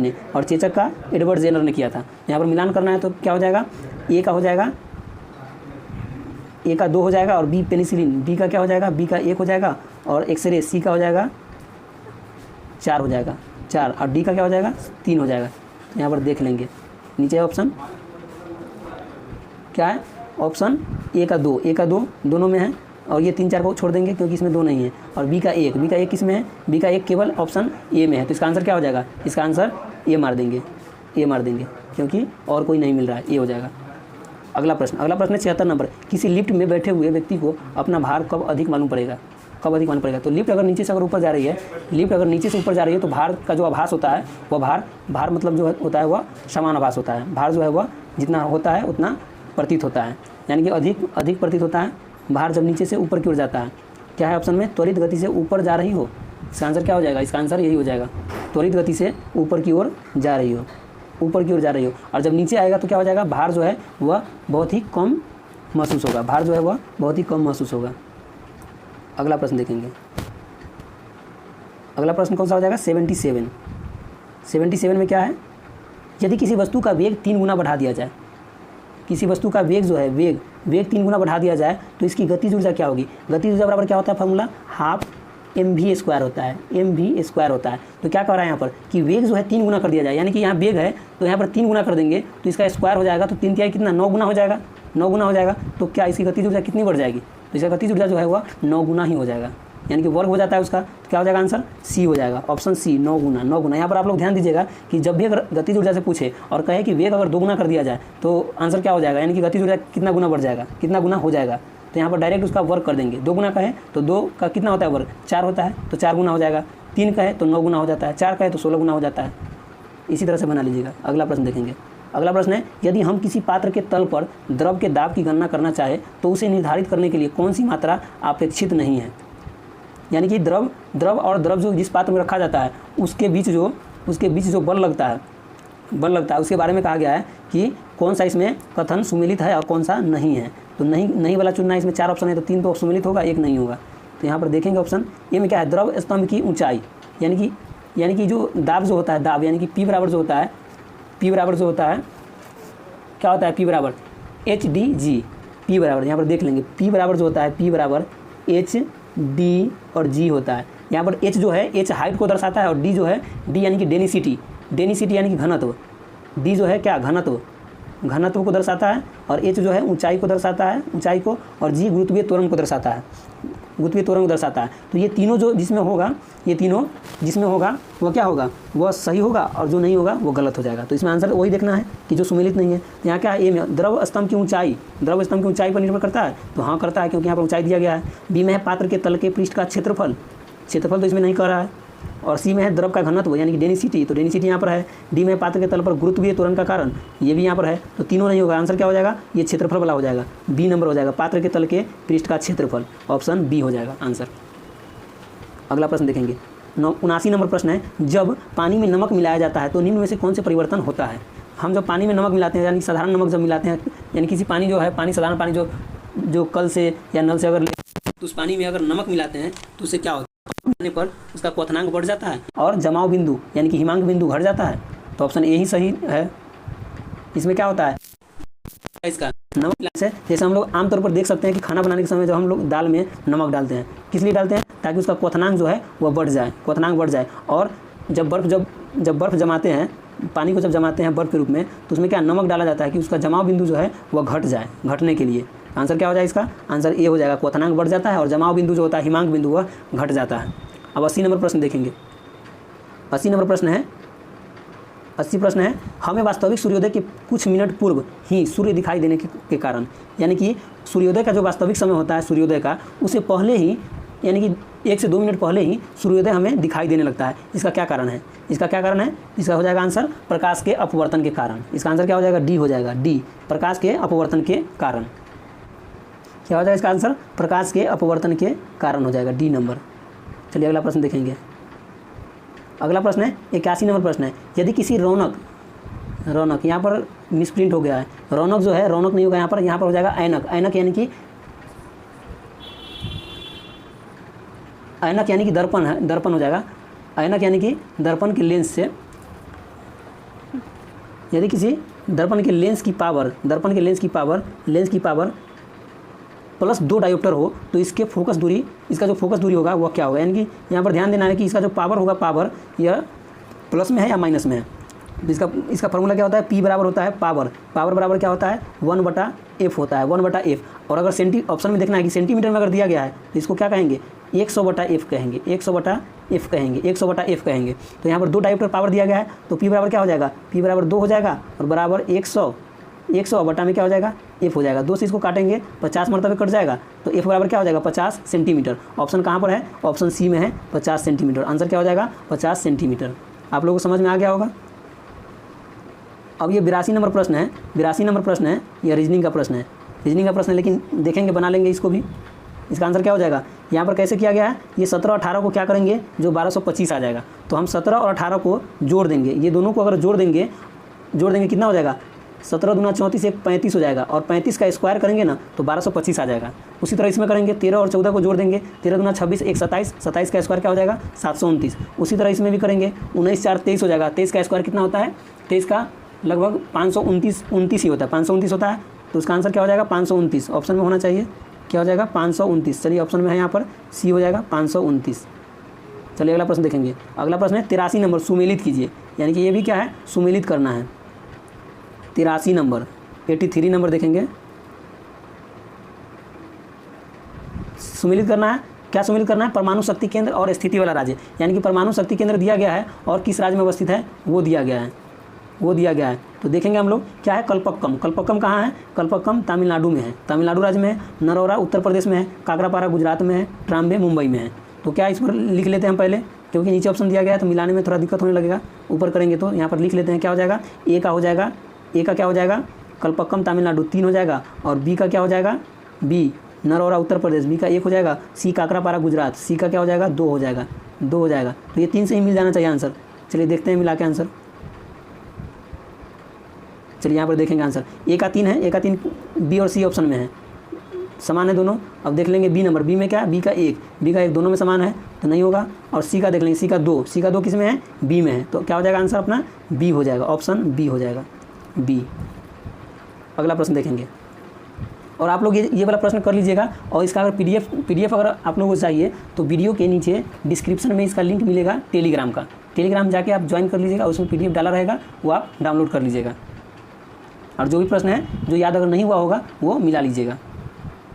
S1: ने। और चेचक का एडवर्ड जेनर ने किया था। यहाँ पर मिलान करना है तो क्या हो जाएगा, ए का 2 हो जाएगा, और बी पेनिसिलिन, बी का क्या हो जाएगा, बी का 1 हो जाएगा, और एक्सरे सी का हो जाएगा 4 हो जाएगा, 4, और डी का क्या हो जाएगा 3 हो जाएगा। तो यहाँ पर देख लेंगे नीचे ऑप्शन क्या है, ऑप्शन ए का 2 दोनों में है, और ये 3 4 को छोड़ देंगे क्योंकि इसमें 2 नहीं है, और बी का 1 किस में है, बी का 1 केवल ऑप्शन ए में है। तो इसका आंसर क्या हो जाएगा, इसका आंसर ए मार देंगे क्योंकि और कोई नहीं मिल रहा है, ए हो जाएगा। अगला प्रश्न है 76 नंबर। किसी लिफ्ट में बैठे हुए व्यक्ति को अपना भार कब अधिक मालूम पड़ेगा? तो लिफ्ट अगर नीचे से अगर ऊपर जा रही है, तो भार का जो आभास होता है वह भार मतलब जो होता है वह समान आभास होता है। भार जो है वह जितना होता है उतना प्रतीत होता है, यानी कि अधिक प्रतीत होता है भार जब नीचे से ऊपर की ओर जाता है। क्या है ऑप्शन में, त्वरित गति से ऊपर जा रही हो, इसका आंसर क्या हो जाएगा, इसका आंसर यही हो जाएगा, त्वरित गति से ऊपर की ओर जा रही हो। और जब नीचे आएगा तो क्या हो जाएगा, भार जो है वह बहुत ही कम महसूस होगा। अगला प्रश्न देखेंगे, अगला प्रश्न कौन सा हो जाएगा, 77 में क्या है, यदि किसी वस्तु का वेग 3 गुना बढ़ा दिया जाए, किसी वस्तु का वेग जो है वेग 3 गुना बढ़ा दिया जाए तो इसकी गतिज ऊर्जा क्या होगी? गतिज ऊर्जा बराबर क्या होता है, फार्मूला हाफ mv² होता है। तो क्या कह रहा है यहाँ पर कि वेग जो है 3 गुना कर दिया जाए, यानी कि यहाँ वेग है तो यहाँ पर 3 गुना कर देंगे तो इसका स्क्वायर हो जाएगा, तो 3 तिहाई कितना 9 गुना हो जाएगा। तो क्या इसकी गतिज ऊर्जा कितनी बढ़ जाएगी? तो इसका गतिज ऊर्जा जो है वह 9 गुना ही हो जाएगा, यानी कि वर्ग हो जाता है उसका। तो क्या हो जाएगा आंसर, सी हो जाएगा, ऑप्शन सी 9 गुना। यहाँ पर आप लोग ध्यान दीजिएगा कि जब भी अगर गतिज ऊर्जा से पूछे और कहे कि वेग अगर 2 गुना कर दिया जाए तो आंसर क्या हो जाएगा, यानी कि गतिज ऊर्जा कितना गुना बढ़ जाएगा, कितना गुना हो जाएगा। तो यहाँ पर डायरेक्ट उसका वर्ग कर देंगे। 2 गुना का है तो 2 का कितना होता है वर्ग, 4 होता है, तो 4 गुना हो जाएगा। 3 का है तो 9 गुना हो जाता है, 4 का है तो 16 गुना हो जाता है। इसी तरह से बना लीजिएगा। अगला प्रश्न देखेंगे, अगला प्रश्न है, यदि हम किसी पात्र के तल पर द्रव के दाब की गणना करना चाहे तो उसे निर्धारित करने के लिए कौन सी मात्रा अपेक्षित नहीं है? यानी कि द्रव और द्रव जो जिस पात्र में रखा जाता है उसके बीच जो बल लगता है उसके बारे में कहा गया है कि कौन सा इसमें कथन सुमेलित है और कौन सा नहीं है। तो नहीं वाला चुनना है। इसमें 4 ऑप्शन है तो 3 तो सुमेलित होगा, 1 नहीं होगा। तो यहाँ पर देखेंगे ऑप्शन ए में क्या है, द्रव स्तंभ की ऊंचाई, यानी कि जो दाब जो होता है, दाब यानी कि पी बराबर जो होता है, पी बराबर जो होता है क्या होता है, पी बराबर एच डी जी, पी बराबर यहाँ पर देख लेंगे, पी बराबर जो होता है, पी बराबर एच डी और जी होता है। यहाँ पर एच जो है, एच हाइट को दर्शाता है, और डी जो है, डी यानी कि डेनिसिटी, डेनिसिटी यानी कि घनत्व, डी जो है क्या, घनत्व, घनत्व को दर्शाता है, और एच जो है ऊंचाई को दर्शाता है, ऊंचाई को, और जी गुरुत्वीय त्वरण को दर्शाता है, गुरुत्वीय त्वरण को दर्शाता है। तो ये तीनों जो जिसमें होगा, ये तीनों जिसमें होगा वह क्या होगा, वह सही होगा, और जो नहीं होगा वो गलत हो जाएगा। तो इसमें आंसर वही देखना है कि जो सुमेलित नहीं है। तो यहाँ क्या है, ए में द्रव स्तंभ की ऊंचाई, द्रव स्तंभ की ऊंचाई पर निर्भर करता है, तो हाँ करता है, क्योंकि यहाँ पर ऊंचाई दिया गया है। बी में है पात्र के तल के पृष्ठ का क्षेत्रफल, क्षेत्रफल तो इसमें नहीं कह रहा है, और सी में है द्रव का घनत्व यानी कि डेनिसिटी, तो डेनिसिटी यहाँ पर है। डी में पात्र के तल पर गुरुत्वीय त्वरण का कारण, ये भी यहाँ पर है, तो तीनों नहीं होगा। आंसर क्या हो जाएगा, ये क्षेत्रफल वाला हो जाएगा, बी नंबर हो जाएगा, पात्र के तल के पृष्ठ का क्षेत्रफल, ऑप्शन बी हो जाएगा आंसर। अगला प्रश्न देखेंगे, 79 नंबर प्रश्न है, जब पानी में नमक मिलाया जाता है तो निम्न में से कौन से परिवर्तन होता है। हम जब पानी में नमक मिलाते हैं, यानी साधारण नमक जब मिलाते हैं, यानी किसी पानी जो है, पानी साधारण पानी जो कल से या नल से अगर तो उस पानी में अगर नमक मिलाते हैं तो उससे क्या होता है, पर उसका क्वथनांक बढ़ जाता है और जमाव बिंदु यानी कि हिमांक बिंदु घट जाता है। तो ऑप्शन ए ही सही है। इसमें क्या होता है, इसका नमक मिलाने से, जैसे हम लोग आमतौर पर देख सकते हैं कि खाना बनाने के समय जब हम लोग दाल में नमक डालते हैं, किस लिए डालते हैं, ताकि उसका क्वथनांक जो है वह बढ़ जाए, क्वथनांक बढ़ जाए। और जब बर्फ़ जमाते हैं, पानी को जब जमाते हैं बर्फ़ के रूप में, तो उसमें क्या नमक डाला जाता है कि उसका जमाव बिंदु जो है वह घट जाए, घटने के लिए। आंसर क्या हो जाएगा इसका, आंसर ए हो जाएगा, क्वथनांक बढ़ जाता है और जमाव बिंदु जो होता है, हिमांक बिंदु, वह घट जाता है। अब 80 नंबर प्रश्न देखेंगे। 80 नंबर प्रश्न है, 80 प्रश्न है, हमें वास्तविक सूर्योदय के कुछ मिनट पूर्व ही सूर्य दिखाई देने के कारण, यानी कि सूर्योदय का जो वास्तविक समय होता है सूर्योदय का, उससे पहले ही, यानी कि 1 से 2 मिनट पहले ही सूर्योदय हमें दिखाई देने लगता है। इसका क्या कारण है, इसका क्या कारण है, इसका हो जाएगा आंसर प्रकाश के अपवर्तन के कारण। इसका आंसर क्या हो जाएगा, डी हो जाएगा, डी, प्रकाश के अपवर्तन के कारण। क्या हो जाएगा इसका आंसर, प्रकाश के अपवर्तन के कारण हो जाएगा, डी नंबर। चलिए अगला प्रश्न देखेंगे। अगला प्रश्न है 81 नंबर प्रश्न है, यदि किसी रौनक यहाँ पर मिसप्रिंट हो गया है, रौनक जो है, रौनक नहीं होगा यहाँ पर हो जाएगा ऐनक, ऐनक यानी कि दर्पण है, दर्पण हो जाएगा, ऐनक यानी कि दर्पण के लेंस से, यदि किसी दर्पण के लेंस की पावर प्लस 2 डायोप्टर हो तो इसका जो फोकस दूरी होगा वह क्या होगा। यानी कि यहाँ पर ध्यान देना है कि इसका जो पावर होगा, पावर यह प्लस में है या माइनस में है। इसका फॉर्मूला क्या होता है, P बराबर होता है पावर बराबर क्या होता है, 1/f होता है, 1/f। और अगर ऑप्शन में देखना है कि सेंटीमीटर में अगर दिया गया है तो इसको क्या कहेंगे, 100/f कहेंगे, 100/f कहेंगे। तो यहाँ पर 2 डायोप्टर पावर दिया गया है, तो P बराबर क्या हो जाएगा, P बराबर 2 हो जाएगा, और बराबर 100 बटा में क्या हो जाएगा, f हो जाएगा। 2 से इसको काटेंगे 50 मरतबे कट जाएगा, तो f बराबर क्या हो जाएगा, 50 सेंटीमीटर। ऑप्शन कहाँ पर है, ऑप्शन सी में है, 50 सेंटीमीटर। आंसर क्या हो जाएगा, 50 सेंटीमीटर। आप लोगों को समझ में आ गया होगा। अब ये 82 नंबर प्रश्न है, 82 नंबर प्रश्न है, यह रीजनिंग का प्रश्न है, लेकिन देखेंगे, बना लेंगे इसको भी। इसका आंसर क्या हो जाएगा, यहाँ पर कैसे किया गया है, ये 17 और 18 को क्या करेंगे, जो 1225 आ जाएगा, तो हम 17 और 18 को जोड़ देंगे। ये दोनों को अगर जोड़ देंगे कितना हो जाएगा, 17 दूना 34, 35 हो जाएगा, और 35 का स्क्वायर करेंगे ना तो 1225 आ जाएगा। उसी तरह इसमें करेंगे, 13 और 14 को जोड़ देंगे, 13 दूना 26, 1 27, 27 का स्क्वायर क्या हो जाएगा, 729। उसी तरह इसमें भी करेंगे, 19 4 23 हो जाएगा, 23 का स्क्वायर कितना होता है, 23 का लगभग 529 ही होता है, 529 होता है। तो उसका आंसर क्या हो जाएगा, 529 ऑप्शन में होना चाहिए। क्या हो जाएगा, 529। चलिए ऑप्शन में है यहाँ पर सी हो जाएगा, 529। चलिए अगला प्रश्न देखेंगे। अगला प्रश्न है 83 नंबर, सुमेलित कीजिए। यानी कि ये भी क्या है, सुमेलित करना है। 83 नंबर, 83 नंबर देखेंगे, सुमेलित करना है। क्या सुमेलित करना है, परमाणु शक्ति केंद्र और स्थिति वाला राज्य। यानी कि परमाणु शक्ति केंद्र दिया गया है और किस राज्य में अवस्थित है वो दिया गया है, तो देखेंगे हम लोग क्या है, कल्पक्कम कहाँ है, कल्पक्कम तमिलनाडु में है, तमिलनाडु राज्य में है। नरोरा उत्तर प्रदेश में है, काकरापारा गुजरात में है, ट्राम्बे मुंबई में है। तो क्या इस पर लिख लेते हैं हम पहले, क्योंकि नीचे ऑप्शन दिया गया है तो मिलाने में थोड़ा दिक्कत होने लगेगा। ऊपर करेंगे तो यहाँ पर लिख लेते हैं, क्या हो जाएगा, ए का क्या हो जाएगा, कल्पक्कम तमिलनाडु 3 हो जाएगा, और बी का क्या हो जाएगा, बी नरोरा उत्तर प्रदेश, बी का 1 हो जाएगा। सी काकरापारा गुजरात, सी का क्या हो जाएगा, 2 हो जाएगा। तो ये 3 से ही मिल जाना चाहिए आंसर। चलिए देखते हैं मिला के आंसर। चलिए यहाँ पर देखेंगे आंसर, ए का 3 है, ए का 3 बी और सी ऑप्शन में है। समान है दोनों। अब देख लेंगे बी नंबर, बी में क्या है, बी का एक दोनों में समान है तो नहीं होगा। और सी का देख लेंगे, सी का दो किस में है, बी में है, तो क्या हो जाएगा आंसर अपना बी हो जाएगा, ऑप्शन बी हो जाएगा, बी। अगला प्रश्न देखेंगे और आप लोग ये वाला प्रश्न कर लीजिएगा। और इसका अगर पीडीएफ अगर आप लोगों को चाहिए तो वीडियो के नीचे डिस्क्रिप्शन में इसका लिंक मिलेगा टेलीग्राम का, टेलीग्राम जाके आप ज्वाइन कर लीजिएगा, उसमें पीडीएफ डाला रहेगा, वो आप डाउनलोड कर लीजिएगा। और जो भी प्रश्न है जो याद अगर नहीं हुआ होगा वो मिला लीजिएगा।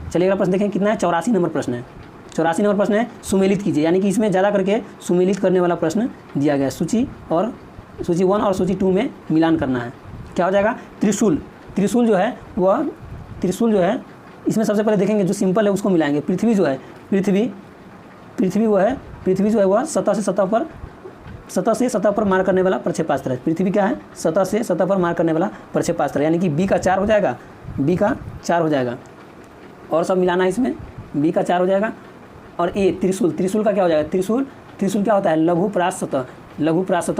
S1: चलिए अगला प्रश्न देखें, कितना है, 84 नंबर प्रश्न है। 84 नंबर प्रश्न है, सुमेलित कीजिए, यानी कि इसमें ज़्यादा करके सुमेलित करने वाला प्रश्न दिया गया है। सूची 1 और सूची 2 में मिलान करना है। क्या हो जाएगा, त्रिशूल जो है वह इसमें सबसे पहले देखेंगे जो सिंपल है उसको मिलाएंगे। पृथ्वी जो है वह सतह से सतह पर मार करने वाला प्रक्षेपास्त्र है। पृथ्वी क्या है, सतह से सतह पर मार करने वाला प्रक्षेपास्त्र, यानी कि बी का 4 हो जाएगा, बी का 4 हो जाएगा। और सब मिलाना है इसमें, बी का 4 हो जाएगा। और ए त्रिशूल का क्या हो जाएगा, त्रिशूल क्या होता है, लघु परास सतह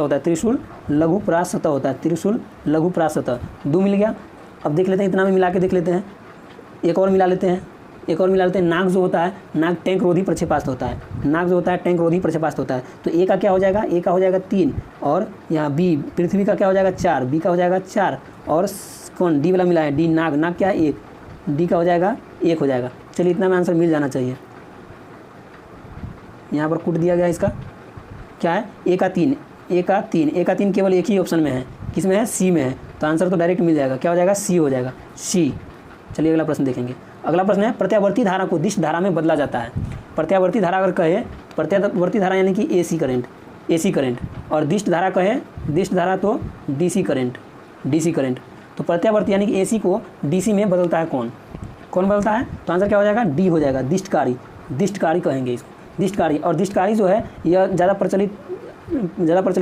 S1: होता है, त्रिशूल लघु परास सतह होता है, त्रिशूल लघु परास सतह। 2 मिल गया। अब देख लेते हैं, इतना में मिला के देख लेते हैं, एक और मिला लेते हैं। नाग जो होता है, नाग टैंक रोधी प्रक्षेपास्त्र होता है, तो ए का क्या हो जाएगा, ए का हो जाएगा 3। और यहाँ बी पृथ्वी का क्या हो जाएगा 4, बी का हो जाएगा 4। और कौन डी वाला मिला है, डी नाग क्या है 1, डी का हो जाएगा 1 हो जाएगा। चलिए इतना में आंसर मिल जाना चाहिए। यहाँ पर कुट दिया गया इसका क्या है, ए का 3 केवल एक ही ऑप्शन में है, किस में है, सी में है, तो आंसर तो डायरेक्ट मिल जाएगा, क्या हो जाएगा, सी हो जाएगा, सी। चलिए अगला प्रश्न देखेंगे। अगला प्रश्न है, प्रत्यावर्ती धारा को दिष्ट धारा में बदला जाता है। प्रत्यावर्ती धारा अगर कहे, प्रत्यावर्ती धारा यानी कि एसी करंट, और दिष्ट धारा तो डीसी करंट। तो प्रत्यावर्ती यानी कि एसी को डीसी में बदलता है कौन बदलता है, तो आंसर क्या हो जाएगा, डी हो जाएगा, दिष्टकारी कहेंगे इसको, दिष्टकारी। और दिष्टकारी जो है यह ज़्यादा प्रचलित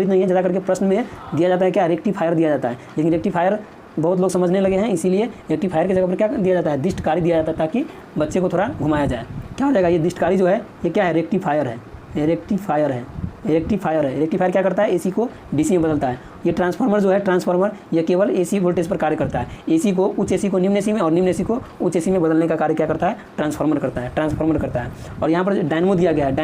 S1: नहीं है, ज़्यादा करके प्रश्न में दिया जाता है क्या, रेक्टिफायर दिया जाता है। लेकिन रेक्टिफायर बहुत लोग समझने लगे हैं, इसीलिए रेक्टिफायर की जगह पर क्या दिया जाता है, दिष्टकारी दिया जाता है, ताकि बच्चे को थोड़ा घुमाया जाए। क्या हो जाएगा, ये दिष्टकारी जो है ये क्या है, रेक्टिफायर है। रेक्टिफायर क्या करता है, एसी को डीसी में बदलता है। ये ट्रांसफार्मर जो है, ये केवल एसी वोल्टेज पर कार्य करता है। एसी को उच्च एसी को निम्न एसी में और निम्न एसी को उच्च एसी में बदलने का कार्य क्या करता है, ट्रांसफार्मर करता है। और यहाँ पर डायनमो दिया गया है,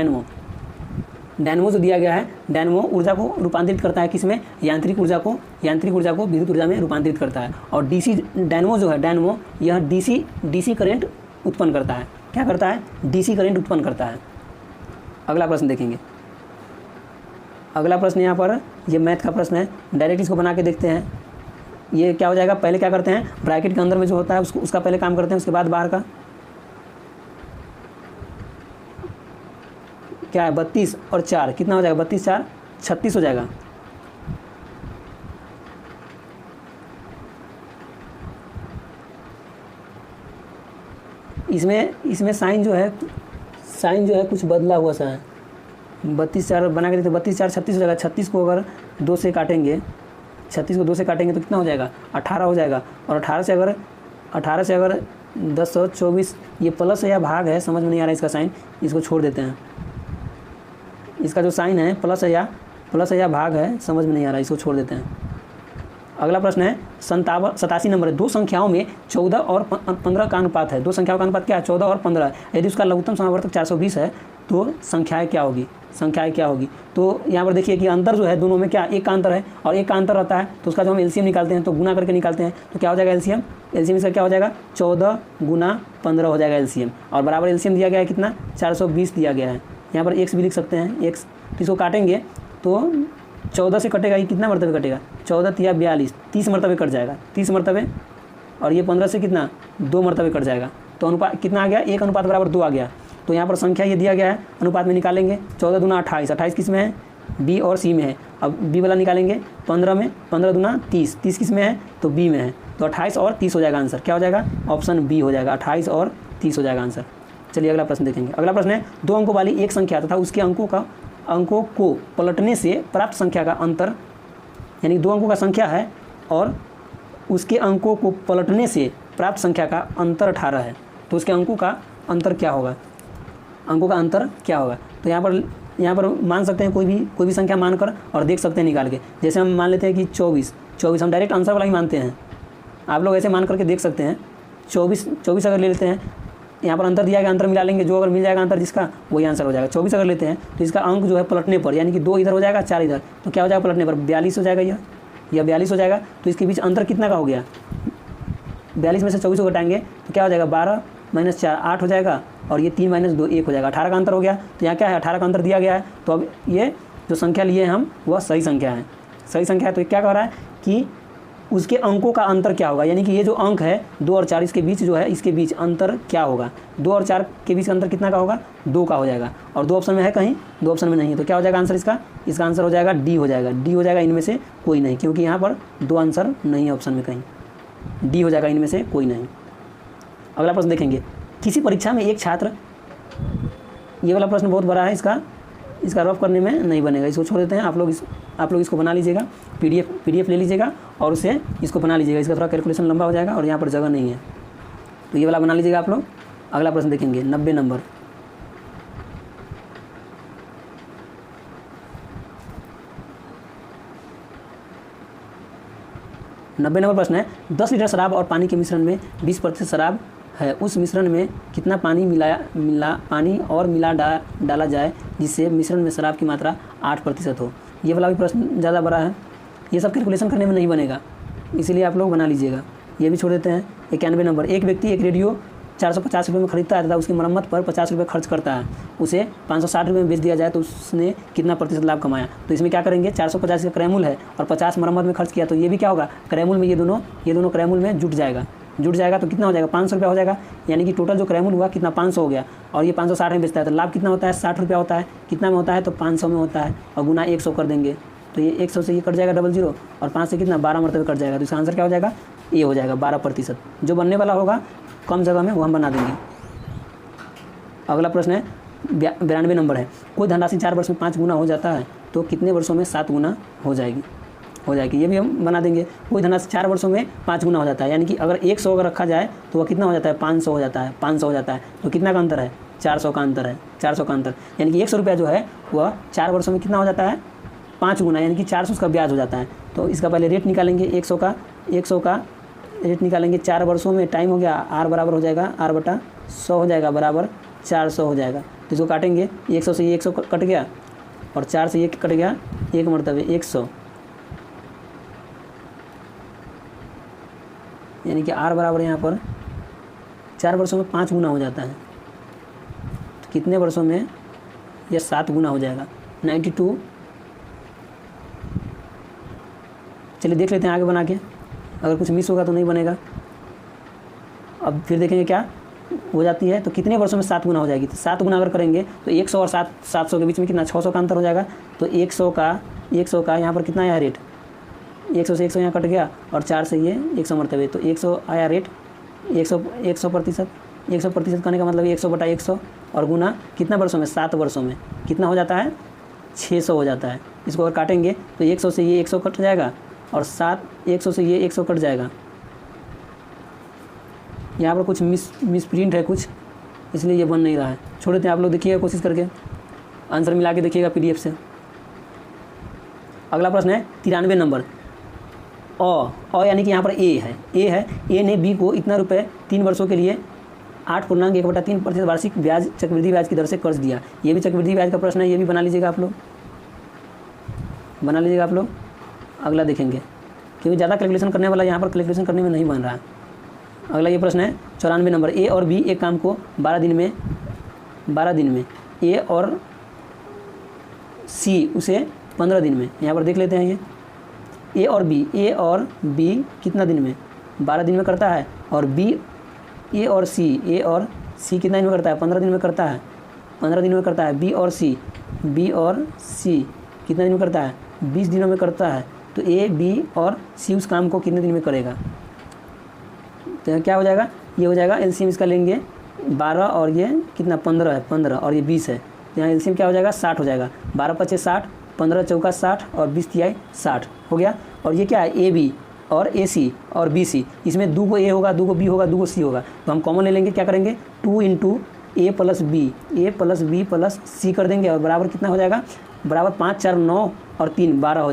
S1: डायनमो जो दिया गया है, डायनमो ऊर्जा को रूपांतरित करता है किसमें, यांत्रिक ऊर्जा को विद्युत ऊर्जा में रूपांतरित करता है। और डीसी डायनमो जो है, यह डीसी करंट उत्पन्न करता है। क्या करता है, डीसी करंट उत्पन्न करता है। अगला प्रश्न देखेंगे। अगला प्रश्न यहाँ पर ये मैथ का प्रश्न है, डायरेक्ट इसको बना के देखते हैं। ये क्या हो जाएगा, पहले क्या करते हैं, ब्रैकेट के अंदर में जो होता है उसका पहले काम करते हैं, उसके बाद बाहर का। क्या है, 32 और 4 कितना हो जाएगा, 32 4 36 हो जाएगा। इसमें साइन जो है कुछ बदला हुआ सा है। 32 4 बना के देते, 32 4 36 हो जाएगा। 36 को अगर 2 से काटेंगे तो कितना हो जाएगा, 18 हो जाएगा। और 18 से अगर 10 और 24, ये प्लस है या भाग है समझ में नहीं आ रहा है इसका साइन, इसको छोड़ देते हैं। इसका जो साइन है प्लस है या भाग है समझ में नहीं आ रहा है, इसको छोड़ देते हैं। अगला प्रश्न है 87 नंबर है, दो संख्याओं में 14 और 15 का अनुपात है। दो संख्याओं का अनुपात क्या है, 14 और 15। यदि उसका लघुत्तम समावर्तक 420 है तो संख्याएं क्या होगी। तो यहाँ पर देखिए कि अंतर जो है दोनों में क्या, एक का अंतर है और एक का अंतर रहता है, तो उसका जो हम एलसीएम निकालते हैं तो गुना करके निकालते हैं, तो क्या हो जाएगा एलसीएम इसका क्या हो जाएगा, 14 गुना 15 हो जाएगा एलसीएम। और बराबर एलसीएम दिया गया है कितना, 420 दिया गया है। यहाँ पर एक्स भी लिख सकते हैं, एक्स। इसको काटेंगे तो 14 से कटेगा, ये कितना मरतबे कटेगा, 14 या 42, 30 मरतबे कट जाएगा, 30 मरतबे। और ये 15 से कितना, 2 मरतबे कट जाएगा। तो अनुपात कितना आ गया, 1 अनुपात बराबर 2 आ गया। तो यहाँ पर संख्या ये दिया गया है, अनुपात में निकालेंगे 14 दूना 28, 28 किस में है, बी और सी में है। अब बी वाला निकालेंगे 15 में, 15 दूना 30, 30 किस में है, तो बी में है। तो 28 और 30 हो जाएगा आंसर, क्या हो जाएगा, ऑप्शन बी हो जाएगा, 28 और 30 हो जाएगा आंसर। चलिए अगला प्रश्न देखेंगे। अगला प्रश्न है 2 अंकों वाली एक संख्या तथा उसके अंकों को पलटने से प्राप्त संख्या का अंतर, यानी 2 अंकों का संख्या है और उसके अंकों को पलटने से प्राप्त संख्या का अंतर 18 है, तो उसके अंकों का अंतर क्या होगा, तो यहाँ पर मान सकते हैं कोई भी संख्या मानकर और देख सकते हैं निकाल के। जैसे हम मान लेते हैं कि 24 हम डायरेक्ट आंसर वाला ही मानते हैं, आप लोग ऐसे मान करके देख सकते हैं। 24 अगर ले लेते हैं यहाँ पर अंतर दिया गया, अंतर मिला लेंगे, जो अगर मिल जाएगा अंतर जिसका वही आंसर हो जाएगा। 24 अगर लेते हैं तो इसका अंक जो है पलटने पर, यानी कि 2 इधर हो जाएगा 4 इधर, तो क्या हो जाएगा पलटने पर 42 हो जाएगा, यह 42 हो जाएगा। तो इसके बीच अंतर कितना का हो गया, 42 में से 24 को घटाएंगे तो क्या हो जाएगा 12 - 4 8 हो जाएगा, और ये 3 - 2 1 हो जाएगा। 18 का अंतर हो गया। तो यहाँ क्या है 18 का अंतर दिया गया है, तो अब ये जो संख्या लिए हम वह सही संख्या है, सही संख्या है। तो क्या कह रहा है कि उसके अंकों का अंतर क्या होगा, यानी कि ये जो अंक है 2 और 4 इसके बीच जो है, इसके बीच अंतर क्या होगा, 2 और 4 के बीच अंतर कितना का होगा, 2 का हो जाएगा। और 2 ऑप्शन में है कहीं, 2 ऑप्शन में नहीं है, तो क्या हो जाएगा आंसर इसका आंसर हो जाएगा डी हो जाएगा। डी हो जाएगा इनमें से कोई नहीं, क्योंकि यहाँ पर 2 आंसर नहीं है ऑप्शन में कहीं, डी हो जाएगा इनमें से कोई नहीं। अगला प्रश्न देखेंगे, किसी परीक्षा में एक छात्र, ये वाला प्रश्न बहुत बड़ा है, इसका रफ करने में नहीं बनेगा, इसको छोड़ देते हैं। आप लोग इसको बना लीजिएगा, पीडीएफ ले लीजिएगा और उससे इसको बना लीजिएगा, इसका थोड़ा कैलकुलेशन लंबा हो जाएगा और यहाँ पर जगह नहीं है, तो ये वाला बना लीजिएगा आप लोग। अगला प्रश्न देखेंगे 90 नंबर, प्रश्न है 10 लीटर शराब और पानी के मिश्रण में 20% शराब है, उस मिश्रण में कितना पानी मिला डाला जाए जिससे मिश्रण में शराब की मात्रा 8% हो। ये वाला भी प्रश्न ज़्यादा बड़ा है, ये सब कैलकुलेशन करने में नहीं बनेगा, इसीलिए आप लोग बना लीजिएगा। ये भी छोड़ देते हैं। 91 नंबर, एक व्यक्ति एक रेडियो 450 रुपये में खरीदता है तथा उसकी मरम्मत पर 50 रुपये खर्च करता है, उसे 560 रुपये में बेच दिया जाए तो उसने कितना प्रतिशत लाभ कमाया। तो इसमें क्या करेंगे, 450 का क्रयमूल है और 50 मरम्मत में खर्च किया, तो ये भी क्या होगा क्रयमूल में, ये दोनों क्रयमूल में जुट जाएगा तो कितना हो जाएगा 500 रुपया हो जाएगा, यानी कि टोटल जो क्रयमूल हुआ कितना 500 हो गया, और ये 560 में बेचता है तो लाभ कितना होता है 60 रुपया होता है। कितना में होता है तो 500 में होता है, और गुना 100 कर देंगे तो ये 100 से ये कट जाएगा 00, और 5 से कितना 12 मरतबे कट जाएगा, तो इसका आंसर क्या हो जाएगा ये हो जाएगा 12%। जो बनने वाला होगा कम जगह में वो हम बना देंगे। अगला प्रश्न है 92 नंबर है, कोई धनराशि 4 वर्ष में 5 गुना हो जाता है तो कितने वर्षों में 7 गुना हो जाएगी। ये भी हम बना देंगे। कोई धनराशि 4 वर्षों में 5 गुना हो जाता है, यानी कि अगर 100 अगर रखा जाए तो वह कितना हो जाता है 500 हो जाता है। तो कितना का अंतर है 400 का अंतर है, 400 का अंतर, यानी कि 100 रुपया जो है वह 4 वर्षों में कितना हो जाता है 5 गुना, यानी कि 400 उसका ब्याज हो जाता है। तो इसका पहले रेट निकालेंगे, 100 का रेट निकालेंगे 4 वर्षों में, टाइम हो गया, आर बराबर हो जाएगा R/100 हो जाएगा बराबर 400 हो जाएगा। तो इसको काटेंगे, 100 से ये 100 कट गया और 4 से ये कट गया, एक मरतबे 100, यानी कि R बराबर यहाँ पर 4 वर्षों में 5 गुना हो जाता है, तो कितने वर्षों में यह 7 गुना हो जाएगा 92। चलिए देख लेते हैं आगे बना के, अगर कुछ मिस होगा तो नहीं बनेगा। अब फिर देखेंगे क्या हो जाती है, तो कितने वर्षों में 7 गुना हो जाएगी। तो 7 गुना अगर करेंगे तो 100 और 700 के बीच में कितना 600 का अंतर हो जाएगा। तो 100 का यहाँ पर कितना आया रेट, 100 से 100 यहाँ कट गया और 4 से ये 100 मरतबे, तो 100 आया रेट, 100% करने का मतलब 100/100 और गुना कितना वर्षों में 7 वर्षों में कितना हो जाता है 600 हो जाता है। इसको अगर काटेंगे तो 100 से ये 100 कट जाएगा और 100 से ये 100 कट जाएगा। यहाँ पर कुछ मिस प्रिंट है कुछ, इसलिए ये बन नहीं रहा है, छोड़ देते हैं। आप लोग देखिएगा कोशिश करके, आंसर मिला के देखिएगा पीडीएफ से। अगला प्रश्न है 93 नंबर, यानी कि यहाँ पर ए ने बी को इतना रुपये 3 वर्षों के लिए 8.1/3% वार्षिक ब्याज चक्रवृद्धि ब्याज की दर से कर्ज दिया। ये भी चक्रवृद्धि ब्याज का प्रश्न है, ये भी बना लीजिएगा आप लोग। अगला देखेंगे, क्योंकि ज़्यादा कैलकुलेशन करने वाला यहाँ पर कैलकुलेशन करने में नहीं बन रहा है। अगला ये प्रश्न है 94 नंबर, ए और बी एक काम को 12 दिन में ए और सी उसे 15 दिन में, यहाँ पर देख लेते हैं ये ए और बी कितना दिन में 12 दिन में करता है, और ए और सी कितना दिन में करता है 15 दिन में करता है, 15 दिन में करता है। बी और सी कितना दिन में करता है 20 दिनों में करता है। तो ए बी और सी उस काम को कितने दिन में करेगा, तो क्या हो जाएगा, ये हो जाएगा एलसीएम इसका लेंगे 12 और ये कितना 15 है, 15 और ये 20 है, तो यहाँ एलसीएम क्या हो जाएगा 60 हो जाएगा। 12 × 5 = 60, 15 × 4 = 60 और 20 × 3 = 60 हो गया। और ये क्या है ए बी और ए सी और बी सी, इसमें 2 को ए होगा, 2 को बी होगा, 2 को सी होगा, तो हम कॉमन ले लेंगे। क्या करेंगे 2 × A + B + C कर देंगे और बराबर कितना हो जाएगा, बराबर 5 × 4 = 9 और 3 = 12 हो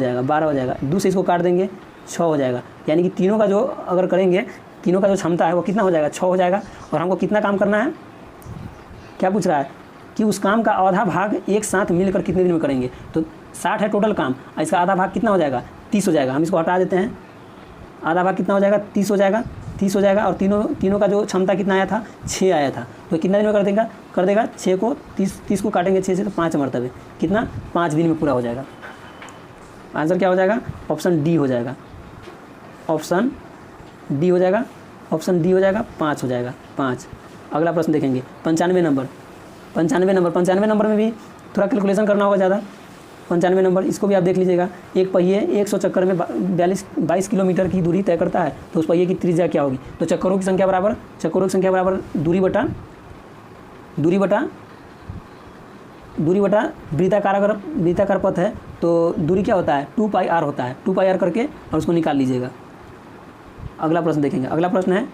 S1: जाएगा। 2 से इसको काट देंगे 6 हो जाएगा, यानी कि तीनों का जो अगर करेंगे, तीनों का जो क्षमता है वो कितना हो जाएगा 6 हो जाएगा। और हमको कितना काम करना है क्या पूछ रहा है कि उस काम का आधा भाग एक साथ मिलकर कितने दिन में करेंगे। तो 60 है टोटल काम, इसका आधा भाग कितना हो जाएगा, 30 हो जाएगा। हम इसको हटा देते हैं, आधा भाग कितना हो जाएगा, 30 हो जाएगा, 30 हो जाएगा। और तीनों का जो क्षमता कितना आया था, 6 आया था। तो कितना दिन में कर देगा 6 को 30 को काटेंगे 6 से तो 5 मरतबे, कितना 5 दिन में पूरा हो जाएगा। आंसर क्या हो जाएगा, ऑप्शन डी हो जाएगा, ऑप्शन डी हो जाएगा, ऑप्शन डी हो जाएगा, 5 हो जाएगा, 5। अगला प्रश्न देखेंगे 95 नंबर में भी थोड़ा कैलकुलेशन करना होगा ज़्यादा। 95 नंबर, इसको भी आप देख लीजिएगा। एक पहिए 100 चक्कर में 22 किलोमीटर की दूरी तय करता है, तो उस पहिए की त्रिज्या क्या होगी। तो चक्करों की संख्या बराबर दूरी बटा वृत्ताकार पथ है, तो दूरी क्या होता है, 2πr होता है। 2πr करके और उसको निकाल लीजिएगा। अगला प्रश्न देखेंगे। अगला प्रश्न है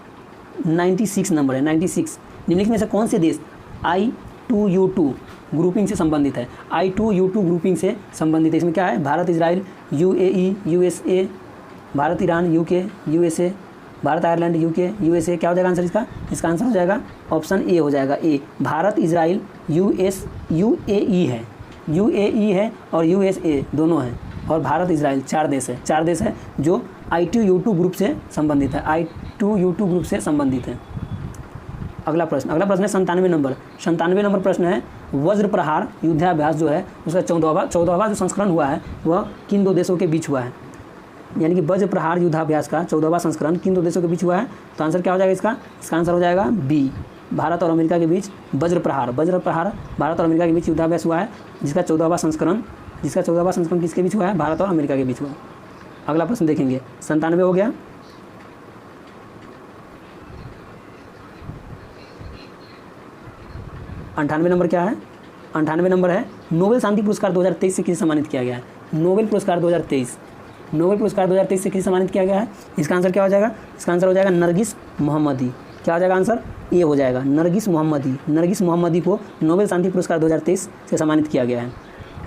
S1: 96 नंबर है, 96। निम्नलिखित में से कौन से देश I2U2 ग्रुपिंग से संबंधित है। I2U2 ग्रुपिंग से संबंधित है। इसमें क्या है, Bharat, Israel, UAE, USA, Bharat, Iran, UK, USA, Bharat, Ireland, UK, USA। क्या हो जाएगा आंसर इसका आंसर हो जाएगा ऑप्शन ए हो जाएगा, ए। भारत, इजराइल, UAE है और USA दोनों हैं, और भारत, इजराइल 4 देश है जो I2U2 ग्रुप से संबंधित है, I2U2 ग्रुप से संबंधित है। अगला प्रश्न है 97 नंबर प्रश्न है, वज्र प्रहार युद्धाभ्यास जो है उसका 14वां जो संस्करण हुआ है वह किन 2 देशों के बीच हुआ है। यानी कि वज्र प्रहार युद्धाभ्यास का 14वां संस्करण किन 2 देशों के बीच हुआ है। तो आंसर क्या हो जाएगा इसका आंसर हो जाएगा बी, भारत और अमेरिका के बीच वज्र प्रहार भारत और अमेरिका के बीच युद्धाभ्यास हुआ है, जिसका 14वां संस्करण किसके बीच हुआ है, भारत और अमेरिका के बीच हुआ। अगला प्रश्न देखेंगे 97 हो गया। अंठानवे नंबर क्या है, 98 नंबर है, नोबेल शांति पुरस्कार 2023 से किसे सम्मानित किया गया है। नोबेल पुरस्कार 2023 से किसे सम्मानित किया गया है। इसका आंसर क्या हो जाएगा, इसका आंसर हो जाएगा नरगिस मोहम्मदी। क्या हो जाएगा आंसर, ए हो जाएगा, नरगिस मोहम्मदी को नोबेल शांति पुरस्कार 2023 से सम्मानित किया गया है।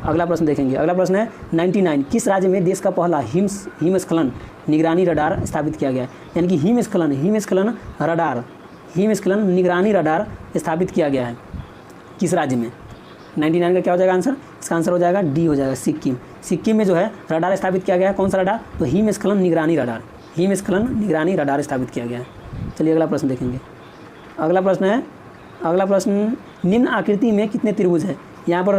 S1: अगला प्रश्न देखेंगे। अगला प्रश्न है 99, किस राज्य में देश का पहला हिमस्खलन निगरानी रडार स्थापित किया गया है। यानी कि हिमस्खलन निगरानी रडार स्थापित किया गया है किस राज्य में। 99 का क्या हो जाएगा आंसर, इसका आंसर हो जाएगा डी हो जाएगा, सिक्किम में जो है रडार स्थापित किया गया है। कौन सा रडार, तो हिमस्खलन निगरानी रडार स्थापित किया गया है। चलिए अगला प्रश्न देखेंगे। अगला प्रश्न निम्न आकृति में कितने त्रिभुज है। यहाँ पर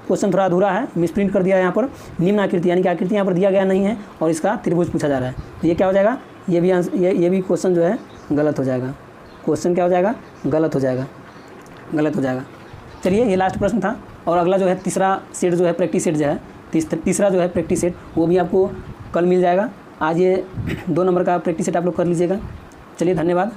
S1: क्वेश्चन थोड़ा अधूरा है, मिसप्रिंट कर दिया है यहाँ पर। निम्न आकृति यानी कि आकृति यहाँ पर दिया गया नहीं है और इसका त्रिभुज पूछा जा रहा है, तो ये क्या हो जाएगा, ये भी क्वेश्चन जो है गलत हो जाएगा। क्वेश्चन क्या हो जाएगा, गलत हो जाएगा। चलिए ये लास्ट प्रश्न था। और अगला जो है तीसरा सेट जो है प्रैक्टिस सेट जो है तीसरा जो है प्रैक्टिस सेट वो भी आपको कल मिल जाएगा। आज ये 2 नंबर का प्रैक्टिस सेट आप लोग कर लीजिएगा। चलिए धन्यवाद।